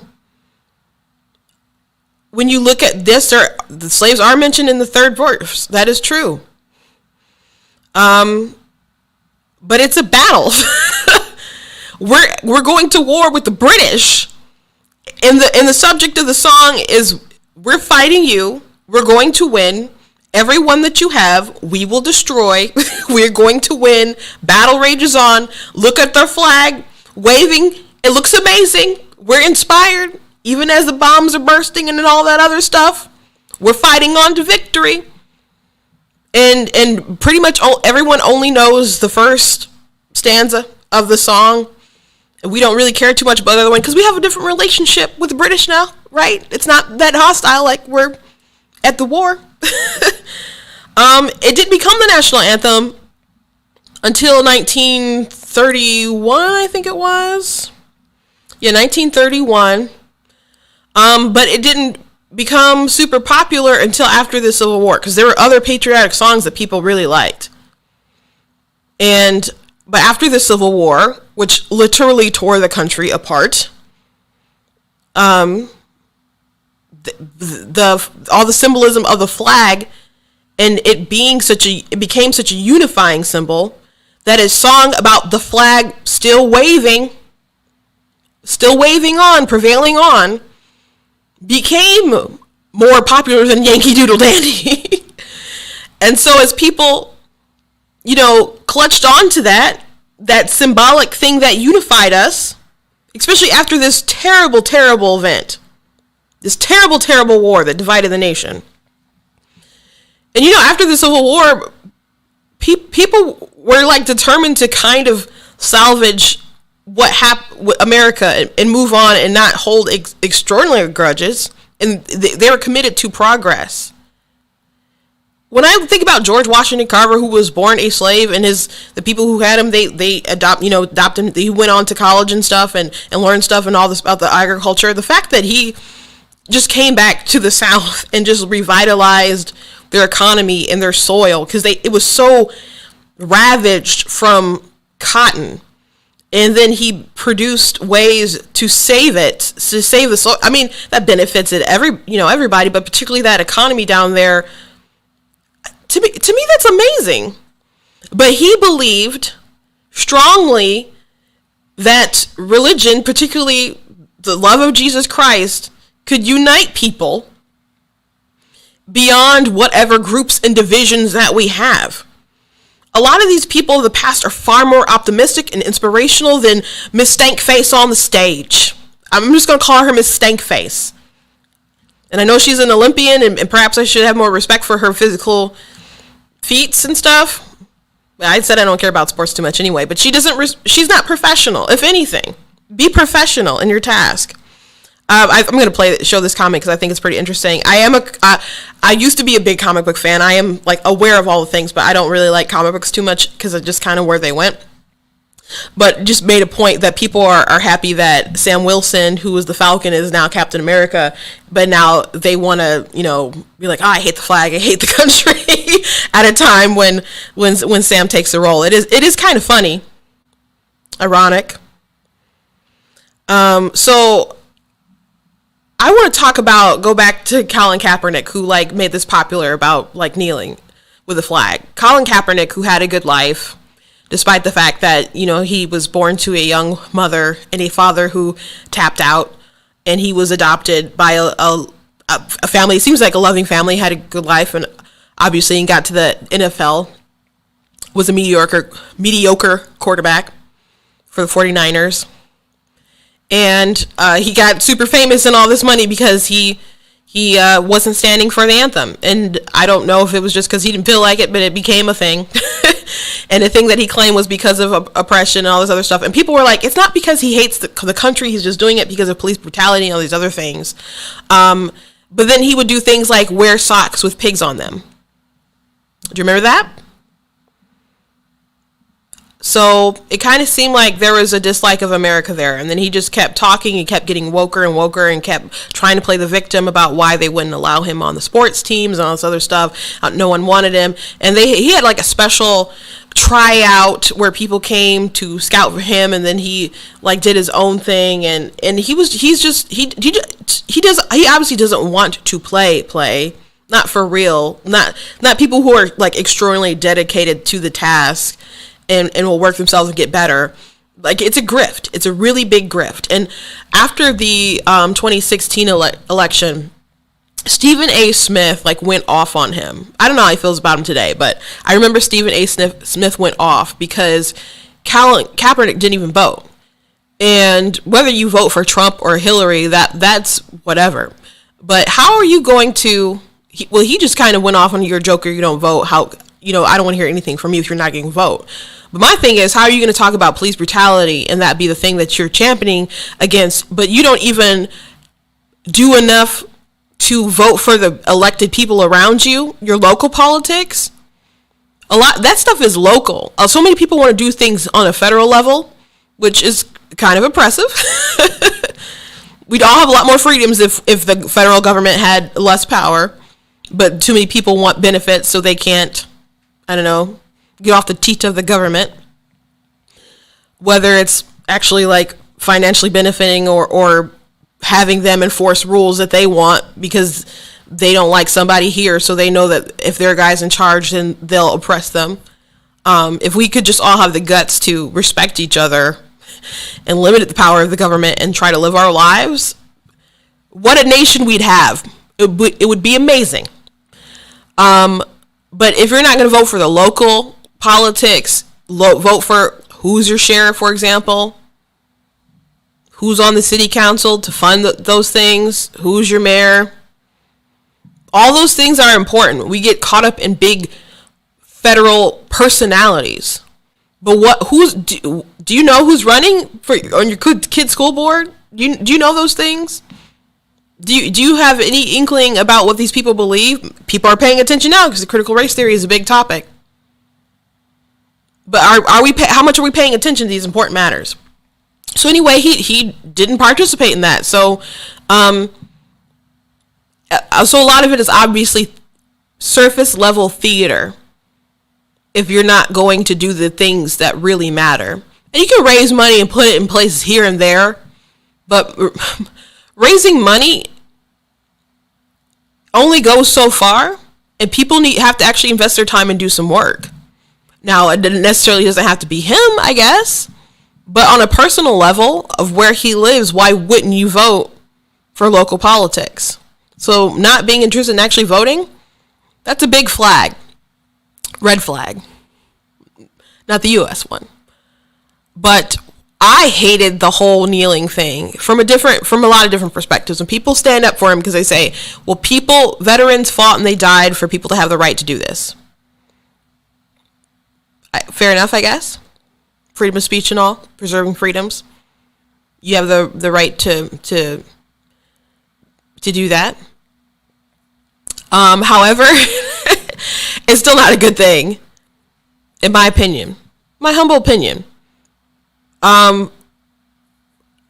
When you look at this, the slaves are mentioned in the 3rd verse. That is true. But it's a battle. We're going to war with the British, and the subject of the song is, we're fighting you. We're going to win. Everyone that you have, we will destroy. We're going to win. Battle rages on. Look at their flag waving. It looks amazing. We're inspired, even as the bombs are bursting and all that other stuff. We're fighting on to victory. And pretty much everyone only knows the first stanza of the song. And we don't really care too much about the other one because we have a different relationship with the British now, right? It's not that hostile like we're at the war. It didn't become the national anthem until 1931, I think it was. Yeah, 1931. But it didn't become super popular until after the Civil War, because there were other patriotic songs that people really liked. But after the Civil War, which literally tore the country apart, all the symbolism of the flag and it became such a unifying symbol that is song about the flag still waving on, prevailing on, became more popular than Yankee Doodle Dandy. And so as people, clutched on to that symbolic thing that unified us, especially after this terrible, terrible event, this terrible, terrible war that divided the nation. And after the Civil War, people were like determined to kind of salvage what happened with America and move on and not hold extraordinary grudges. And they were committed to progress. When I think about George Washington Carver, who was born a slave, and the people who had him, they adopted him. He went on to college and stuff and learned stuff and all this about the agriculture. The fact that he just came back to the South and just revitalized their economy and their soil, because it was so ravaged from cotton, and then he produced ways to save it, to save the soil. I mean, that benefits everybody, but particularly that economy down there. To me, that's amazing. But he believed strongly that religion, particularly the love of Jesus Christ, could unite people beyond whatever groups and divisions that we have. A lot of these people of the past are far more optimistic and inspirational than Miss Stankface on the stage. I'm just going to call her Miss Stankface. And I know she's an Olympian, and perhaps I should have more respect for her physical feats and stuff. I said I don't care about sports too much anyway, but she's not professional. If anything, be professional in your task. I'm going to show this comic because I think it's pretty interesting. I used to be a big comic book fan. I am aware of all the things, but I don't really like comic books too much because of just kind of where they went. But just made a point that people are happy that Sam Wilson, who was the Falcon, is now Captain America. But now they want to, be like, I hate the flag, I hate the country, at a time when Sam takes the role. It is kind of funny, ironic. So I want to go back to Colin Kaepernick, who made this popular about kneeling with a flag. Colin Kaepernick, who had a good life, despite the fact that, he was born to a young mother and a father who tapped out, and he was adopted by a family. It seems like a loving family, had a good life, and obviously got to the NFL, was a mediocre quarterback for the 49ers. And he got super famous and all this money because he wasn't standing for the anthem. And I don't know if it was just because he didn't feel like it, but it became a thing. And the thing that he claimed was because of oppression and all this other stuff. And people were like, it's not because he hates the country. He's just doing it because of police brutality and all these other things. But then he would do things like wear socks with pigs on them. Do you remember that? So it kind of seemed like there was a dislike of America there. And then he just kept talking. He kept getting woker and woker and kept trying to play the victim about why they wouldn't allow him on the sports teams and all this other stuff. No one wanted him. And he had like a special tryout where people came to scout for him, and then he like did his own thing. And he obviously doesn't want to play. Not for real. Not people who are like extraordinarily dedicated to the task. And will work themselves and get better. Like, it's a grift. It's a really big grift. And after the 2016 election, Stephen A. Smith like went off on him. I don't know how he feels about him today, but I remember Stephen A. Smith went off because Kaepernick didn't even vote. And whether you vote for Trump or Hillary, that's whatever. But how are you going to? He just kind of went off on your joker. You don't vote. How? I don't want to hear anything from you if you're not getting a vote. But my thing is, how are you going to talk about police brutality and that be the thing that you're championing against, but you don't even do enough to vote for the elected people around you, your local politics? That stuff is local. So many people want to do things on a federal level, which is kind of oppressive. We'd all have a lot more freedoms if the federal government had less power, but too many people want benefits so they can't, I don't know, get off the teat of the government, whether it's actually like financially benefiting or having them enforce rules that they want because they don't like somebody here, so they know that if their guy's in charge, then they'll oppress them. If we could just all have the guts to respect each other and limit the power of the government and try to live our lives, what a nation we'd have. It would be amazing. But if you're not going to vote for the local politics, vote for who's your sheriff, for example, who's on the city council to fund those things, who's your mayor. All those things are important. We get caught up in big federal personalities. But do you know who's running on your kid's school board? Do you know those things? Do you have any inkling about what these people believe? People are paying attention now because the critical race theory is a big topic. But how much are we paying attention to these important matters? So anyway, he didn't participate in that. So a lot of it is obviously surface level theater if you're not going to do the things that really matter. And you can raise money and put it in places here and there, but raising money only goes so far, and people have to actually invest their time and do some work. Now, it necessarily doesn't have to be him, I guess, but on a personal level of where he lives, why wouldn't you vote for local politics? So not being interested in actually voting, that's a big flag. Red flag. Not the U.S. one. But I hated the whole kneeling thing from a lot of different perspectives. And people stand up for him because they say, well, veterans fought and they died for people to have the right to do this. Fair enough, I guess. Freedom of speech and all, preserving freedoms. You have the right to do that. However, it's still not a good thing, in my opinion. My humble opinion. As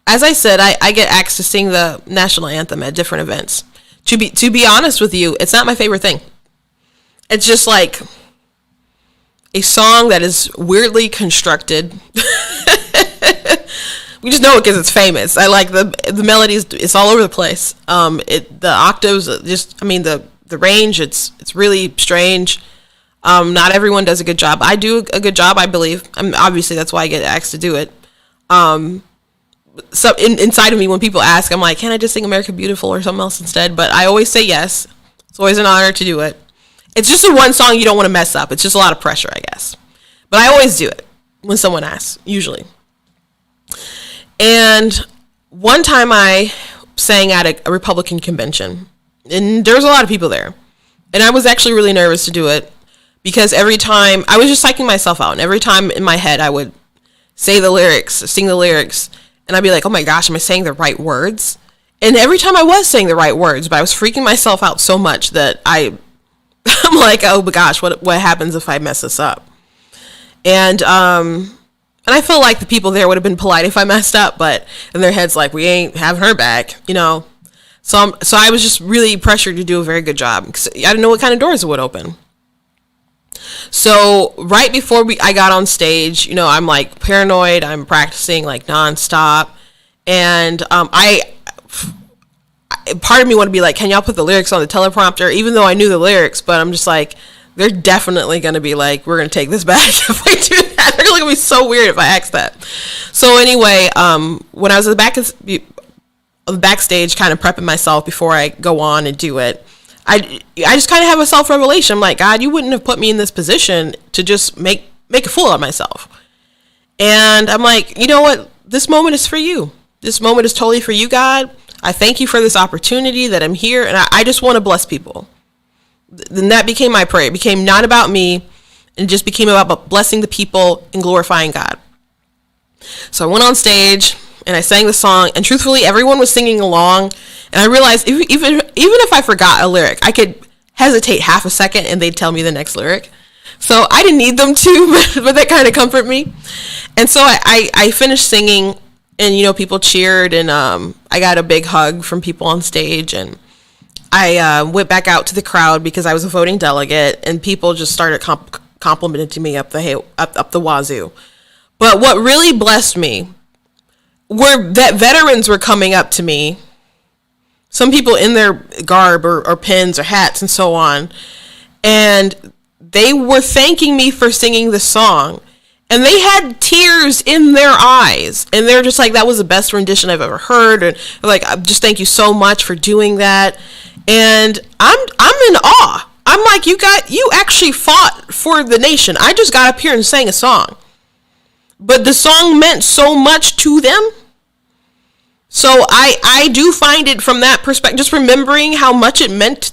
I said, I get asked to sing the national anthem at different events. To be honest with you, it's not my favorite thing. It's just like a song that is weirdly constructed. We just know it because it's famous. I like the melodies. It's all over the place. The octaves, the range. It's really strange. Not everyone does a good job. I do a good job, I believe. Obviously that's why I get asked to do it. So inside of me, when people ask, I'm like, can I just sing America Beautiful or something else instead? But I always say yes. It's always an honor to do it. It's just the one song you don't want to mess up. It's just a lot of pressure, I guess. But I always do it when someone asks, usually. And one time I sang at a Republican convention, and there was a lot of people there, and I was actually really nervous to do it because every time I was just psyching myself out, and every time in my head I would sing the lyrics, and I'd be like, oh my gosh, am I saying the right words? And every time I was saying the right words, but I was freaking myself out so much that I'm like, oh my gosh, what happens if I mess this up? And I feel like the people there would have been polite if I messed up, but in their heads, like, we ain't having her back, you know? So I was just really pressured to do a very good job because I didn't know what kind of doors it would open. So right before I got on stage, you know, I'm like paranoid. I'm practicing like nonstop. And part of me wanted to be like, can y'all put the lyrics on the teleprompter? Even though I knew the lyrics, but I'm just like, they're definitely going to be like, we're going to take this back if we do that. They're going to be so weird if I ask that. So anyway, when I was at the backstage kind of prepping myself before I go on and do it, I just kind of have a self-revelation. I'm like, God, you wouldn't have put me in this position to just make a fool of myself. And I'm like, you know what? This moment is for you. This moment is totally for you, God. I thank you for this opportunity that I'm here, and I just want to bless people. Then that became my prayer. It became not about me, and it just became about blessing the people and glorifying God. So I went on stage and I sang the song, and truthfully, everyone was singing along. And I realized even if I forgot a lyric, I could hesitate half a second and they'd tell me the next lyric. So I didn't need them to, but that kind of comforted me. And so I finished singing, and, you know, people cheered, and I got a big hug from people on stage, and I went back out to the crowd because I was a voting delegate, and people just started complimenting me up the wazoo. But what really blessed me were that veterans were coming up to me, some people in their garb or pins or hats and so on, and they were thanking me for singing the song. And they had tears in their eyes, and they're just like, that was the best rendition I've ever heard, and like, just thank you so much for doing that. And I'm in awe. I'm like, you actually fought for the nation. I just got up here and sang a song, but the song meant so much to them. So I do find it from that perspective, just remembering how much it meant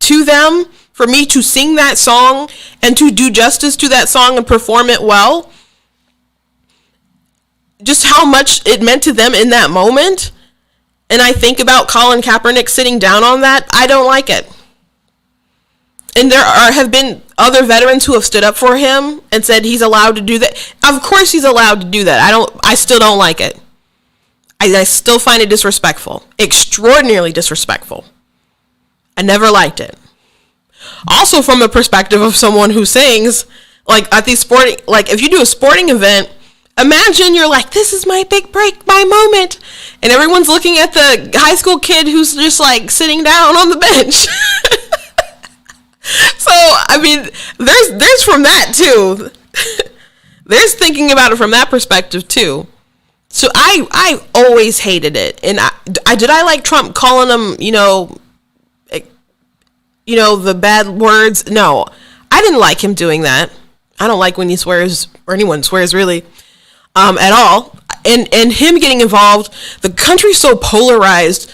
to them for me to sing that song and to do justice to that song and perform it well, just how much it meant to them in that moment. And I think about Colin Kaepernick sitting down on that. I don't like it. And there have been other veterans who have stood up for him and said he's allowed to do that. Of course he's allowed to do that. I still don't like it. I still find it disrespectful. Extraordinarily disrespectful. I never liked it. Also, from a perspective of someone who sings, like at these sporting, like if you do a sporting event, imagine you're like, this is my big break, my moment. And everyone's looking at the high school kid who's just like sitting down on the bench. So, I mean, there's from that too. There's thinking about it from that perspective too. So I always hated it. And I like Trump calling them, you know, the bad words. No, I didn't like him doing that. I don't like when he swears, or anyone swears really, at all. And him getting involved, the country's so polarized.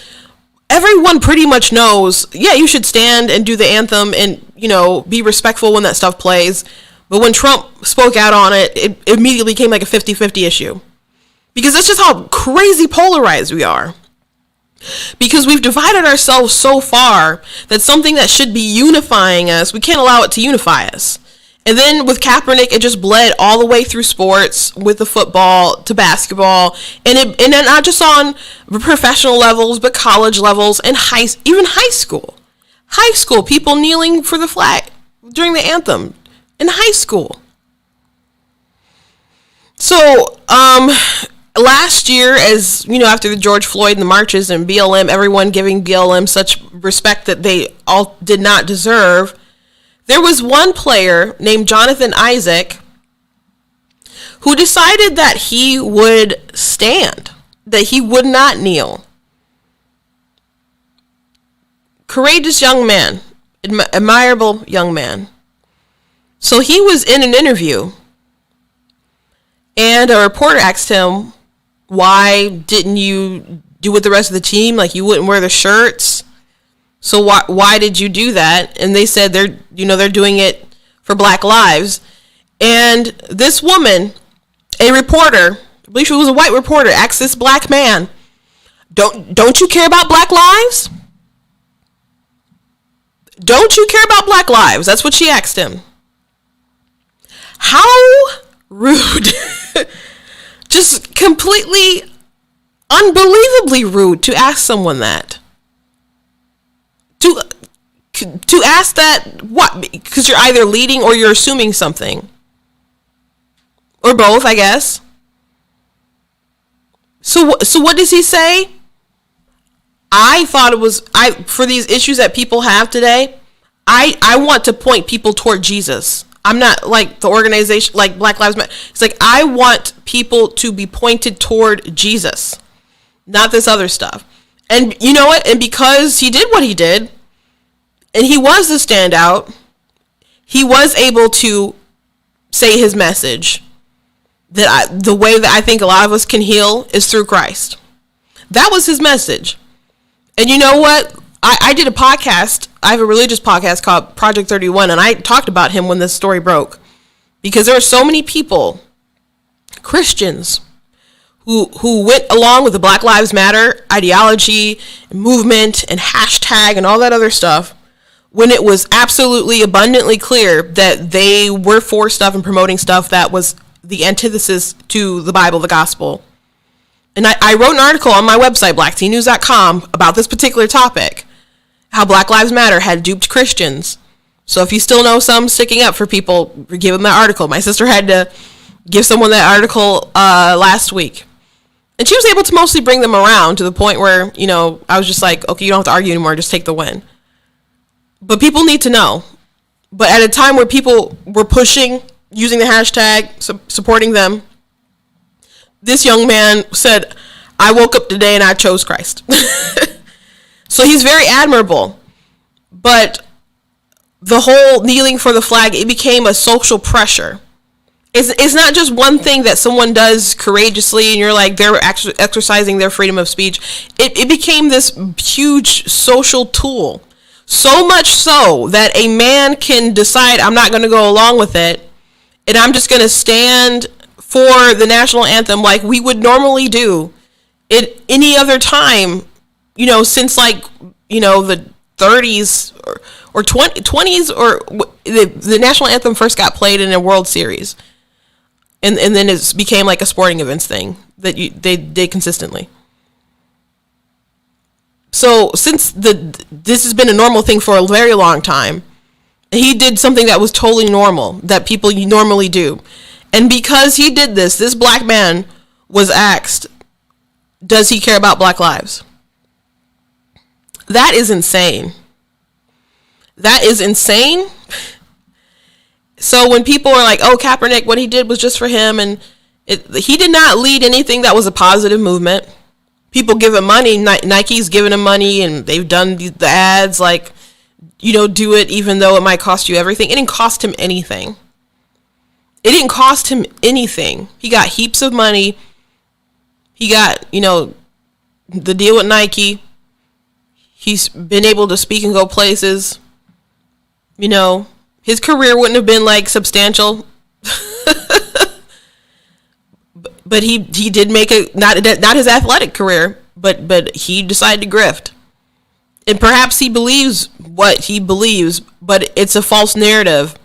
Everyone pretty much knows, yeah, you should stand and do the anthem and, you know, be respectful when that stuff plays. But when Trump spoke out on it, it immediately became like a 50-50 issue. Because that's just how crazy polarized we are. Because we've divided ourselves so far that something that should be unifying us, we can't allow it to unify us. And then with Kaepernick, it just bled all the way through sports, with the football to basketball, and then not just on professional levels, but college levels and even high school. High school, people kneeling for the flag during the anthem in high school. So, last year, as you know, after the George Floyd and the marches and BLM, everyone giving BLM such respect that they all did not deserve, there was one player named Jonathan Isaac who decided that he would stand, that he would not kneel. Courageous young man, admirable young man. So he was in an interview, and a reporter asked him, Why didn't you do with the rest of the team? Like, you wouldn't wear the shirts. So why did you do that? And they said they're doing it for Black lives. And this woman, a reporter, I believe she was a white reporter, asked this black man, don't you care about Black lives? Don't you care about Black lives? That's what she asked him. How rude. Just completely, unbelievably rude to ask someone that. To ask that, what? Because you're either leading or you're assuming something. Or both, I guess. So what does he say? I thought it was, for these issues that people have today, I want to point people toward Jesus. I'm not like the organization, like Black Lives Matter. It's like, I want people to be pointed toward Jesus, not this other stuff. And you know what? And because he did what he did, and he was the standout, he was able to say his message. The way that I think a lot of us can heal is through Christ. That was his message. And you know what? I did a podcast. I have a religious podcast called Project 31, and I talked about him when this story broke. Because there are so many people, Christians, who went along with the Black Lives Matter ideology, and movement, and hashtag, and all that other stuff, when it was absolutely abundantly clear that they were for stuff and promoting stuff that was the antithesis to the Bible, the gospel. And I wrote an article on my website, blacktnews.com, about this particular topic, how Black Lives Matter had duped Christians. So if you still know some sticking up for people, give them that article. My sister had to give someone that article last week. And she was able to mostly bring them around to the point where, I was just like, okay, you don't have to argue anymore, just take the win. But people need to know. But at a time where people were pushing, using the hashtag, supporting them, this young man said, I woke up today and I chose Christ. So he's very admirable. But the whole kneeling for the flag, it became a social pressure. It's not just one thing that someone does courageously and you're like, they're actually exercising their freedom of speech. It became this huge social tool. So much so that a man can decide, I'm not going to go along with it, and I'm just going to stand for the national anthem like we would normally do at any other time, since the 30s or 20s, or the national anthem first got played in a World Series. And then it became like a sporting events thing that they did consistently. So since this has been a normal thing for a very long time, he did something that was totally normal, that people normally do. And because he did this black man was asked, does he care about Black lives? That is insane. That is insane. So when people are like, oh, Kaepernick, what he did was just for him, and he did not lead anything that was a positive movement. People give him money. Nike's giving him money, and they've done the ads like, do it even though it might cost you everything. It didn't cost him anything. It didn't cost him anything. He got heaps of money. He got, the deal with Nike. He's been able to speak and go places. His career wouldn't have been like substantial. But he did make not his athletic career, but he decided to grift. And perhaps he believes what he believes, but it's a false narrative.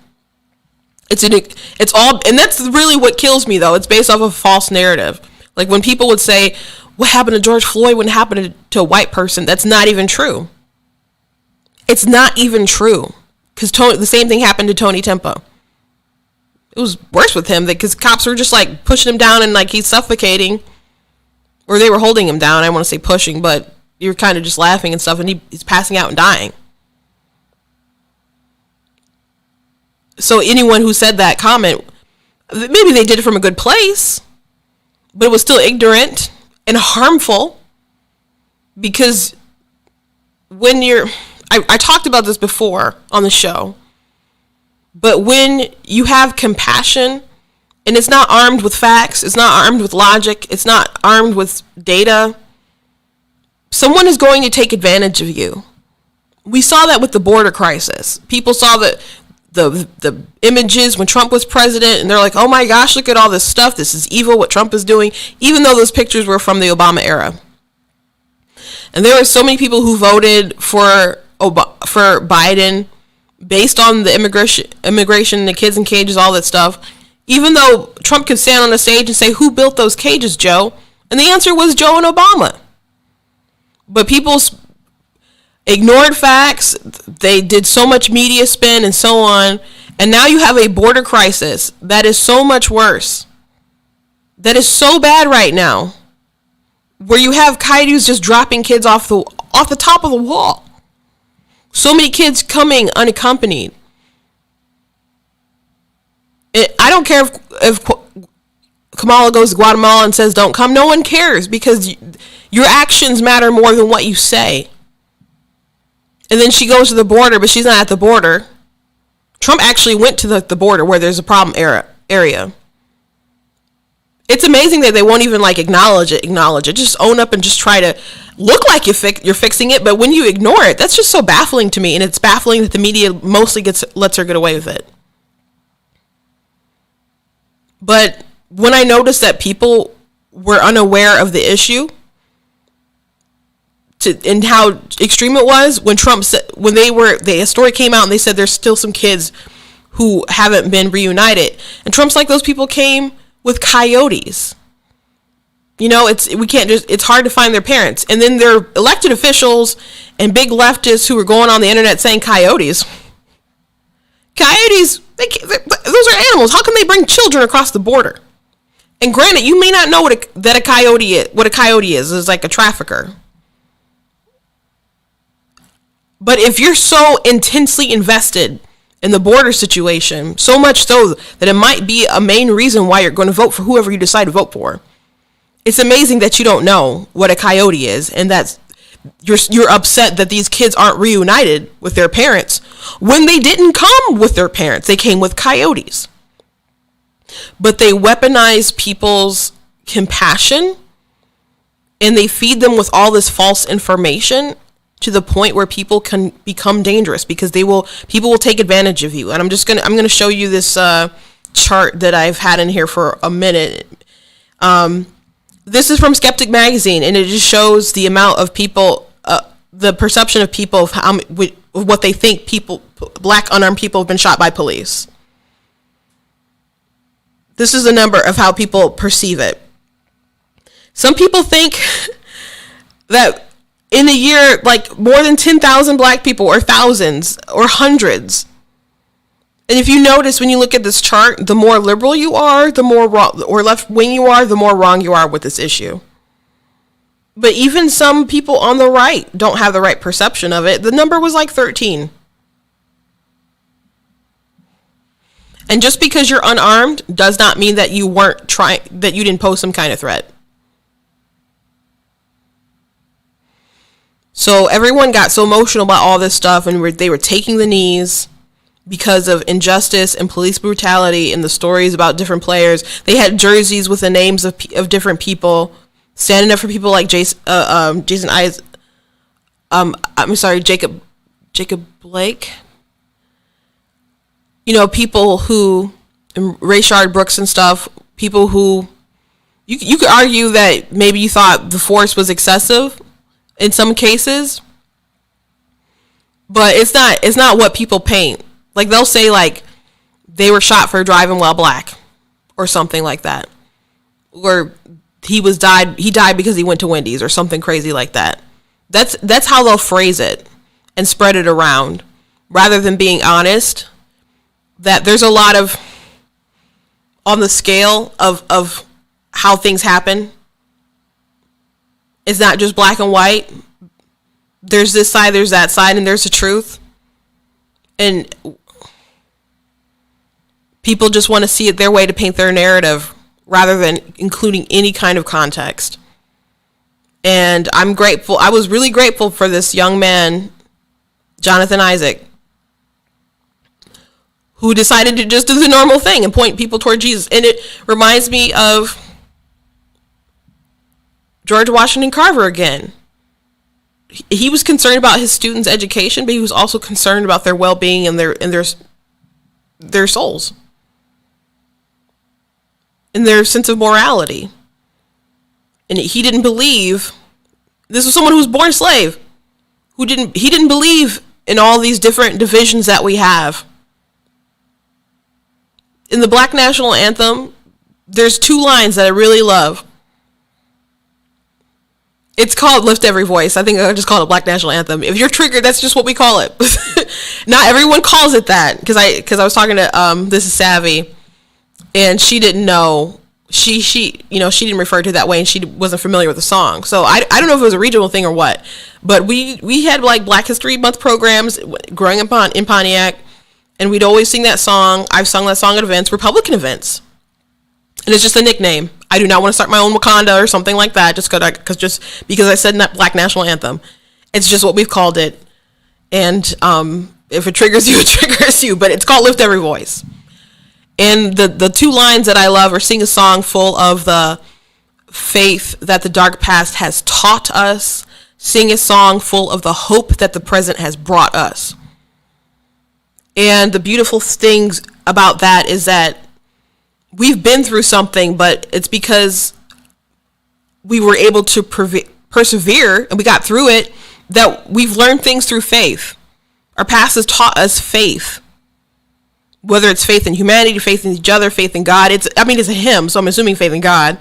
It's all, and that's really what kills me though. It's based off of a false narrative. Like when people would say, what happened to George Floyd wouldn't happen to a white person. That's not even true. It's not even true. Because the same thing happened to Tony Tempo. It was worse with him because cops were just like pushing him down and like he's suffocating. Or they were holding him down. I don't want to say pushing, but you're kind of just laughing and stuff, and he's passing out and dying. So anyone who said that comment, maybe they did it from a good place, but it was still ignorant and harmful. Because when I talked about this before on the show, but when you have compassion and it's not armed with facts, it's not armed with logic, it's not armed with data, someone is going to take advantage of you. We saw that with the border crisis. People saw the images when Trump was president, and they're like, oh my gosh, look at all this stuff. This is evil, what Trump is doing, even though those pictures were from the Obama era. And there were so many people who voted for Biden based on the immigration, the kids in cages, all that stuff. Even though Trump could stand on a stage and say, who built those cages, Joe? And the answer was Joe and Obama. But people ignored facts. They did so much media spin and so on. And now you have a border crisis that is so much worse. That is so bad right now. Where you have coyotes just dropping kids off the top of the wall. So many kids coming unaccompanied. I don't care if Kamala goes to Guatemala and says don't come. No one cares, because your actions matter more than what you say. And then she goes to the border, but she's not at the border. Trump actually went to the border where there's a problem area. It's amazing that they won't even acknowledge it. Just own up and just try to look like you're fixing it. But when you ignore it, that's just so baffling to me. And it's baffling that the media mostly lets her get away with it. But when I noticed that people were unaware of the issue and how extreme it was, when Trump said, a story came out and they said there's still some kids who haven't been reunited. And Trump's like, those people came with coyotes. It's hard to find their parents. And then there are elected officials and big leftists who are going on the internet saying coyotes. Coyotes, those are animals. How can they bring children across the border? And granted, you may not know what a coyote is. It's like a trafficker. But if you're so intensely invested in the border situation, so much so that it might be a main reason why you're going to vote for whoever you decide to vote for, it's amazing that you don't know what a coyote is, and that you're upset that these kids aren't reunited with their parents when they didn't come with their parents. They came with coyotes. But they weaponize people's compassion, and they feed them with all this false information to the point where people can become dangerous, because people will take advantage of you. And I'm going to show you this chart that I've had in here for a minute. This is from Skeptic Magazine, and it just shows the amount of people, the perception of people of what they think black unarmed people have been shot by police. This is the number of how people perceive it. Some people think that in a year, more than 10,000 black people, or thousands, or hundreds. And if you notice, when you look at this chart, the more liberal you are, the more wrong, or left-wing you are, the more wrong you are with this issue. But even some people on the right don't have the right perception of it. The number was 13. And just because you're unarmed does not mean that you that you didn't pose some kind of threat. So everyone got so emotional about all this stuff, and they were taking the knees because of injustice and police brutality and the stories about different players. They had jerseys with the names of different people, standing up for people like Jacob Blake. People who, Rayshard Brooks and stuff, people who, you could argue that maybe you thought the force was excessive in some cases, but it's not what people paint. They'll say they were shot for driving while black, or something like that, or he died because he went to Wendy's, or something crazy like that. That's how they'll phrase it and spread it around, rather than being honest that there's a lot of, on the scale of how things happen, it's not just black and white. There's this side, there's that side, and there's the truth. And people just want to see it their way to paint their narrative, rather than including any kind of context. And I'm grateful. I was really grateful for this young man, Jonathan Isaac, who decided to just do the normal thing and point people toward Jesus. And it reminds me of George Washington Carver again. He was concerned about his students' education, but he was also concerned about their well-being and their souls and their sense of morality. And he didn't believe, this was someone who was born a slave, he didn't believe in all these different divisions that we have. In the Black National Anthem, there's 2 lines that I really love. It's called Lift Every Voice. I think I just call it Black National Anthem. If you're triggered, that's just what we call it. Not everyone calls it that, because I was talking to This Is Savvy, and she didn't know. She didn't refer to it that way, and she wasn't familiar with the song. So I don't know if it was a regional thing or what, but we had like Black History Month programs growing up in Pontiac, and we'd always sing that song. I've sung that song at events, Republican events. And it's just a nickname. I do not want to start my own Wakanda or something like that just because I said Black National Anthem. It's just what we've called it. And if it triggers you, it triggers you. But it's called Lift Every Voice. And the 2 lines that I love are sing a song full of the faith that the dark past has taught us. Sing a song full of the hope that the present has brought us. And the beautiful things about that is that we've been through something, but it's because we were able to persevere and we got through it, that we've learned things through faith. Our past has taught us faith, whether it's faith in humanity, faith in each other, faith in God. It's a hymn, so I'm assuming faith in God.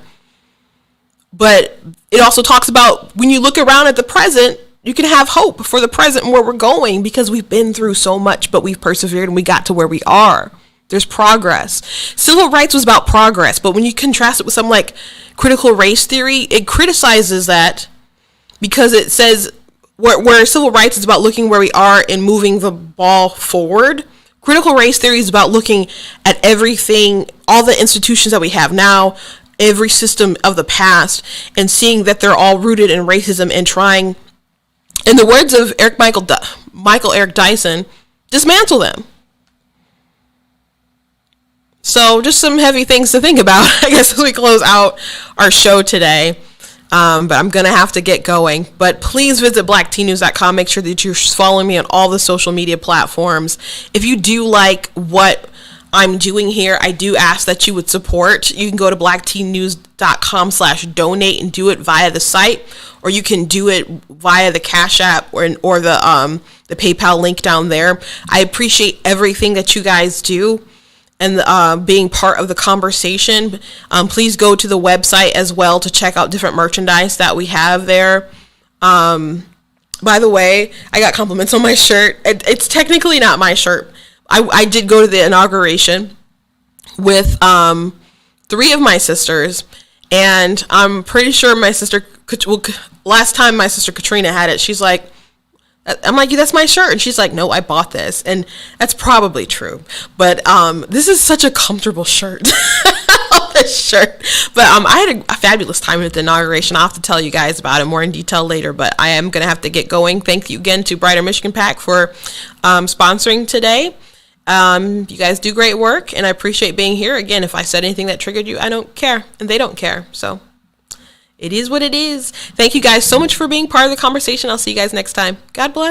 But it also talks about when you look around at the present, you can have hope for the present and where we're going, because we've been through so much, but we've persevered and we got to where we are. There's progress. Civil rights was about progress, but when you contrast it with something like critical race theory, it criticizes that because it says where civil rights is about looking where we are and moving the ball forward. Critical race theory is about looking at everything, all the institutions that we have now, every system of the past, and seeing that they're all rooted in racism and trying, in the words of Michael Eric Dyson, dismantle them. So just some heavy things to think about, I guess, as we close out our show today. But I'm going to have to get going. But please visit blacktnews.com. Make sure that you're following me on all the social media platforms. If you do like what I'm doing here, I do ask that you would support. You can go to blacktnews.com/donate and do it via the site, or you can do it via the Cash App or the PayPal link down there. I appreciate everything that you guys do and being part of the conversation. Please go to the website as well to check out different merchandise that we have there. By the way, I got compliments on my shirt. It's technically not my shirt. I did go to the inauguration with 3 of my sisters, and I'm pretty sure my sister, last time my sister Katrina had it, she's like, I'm like, that's my shirt. And she's like, no, I bought this. And that's probably true. But this is such a comfortable shirt. This shirt. But I had a fabulous time at the inauguration. I'll have to tell you guys about it more in detail later. But I am going to have to get going. Thank you again to Brighter Michigan PAC for sponsoring today. You guys do great work, and I appreciate being here. Again, if I said anything that triggered you, I don't care. And they don't care. So it is what it is. Thank you guys so much for being part of the conversation. I'll see you guys next time. God bless.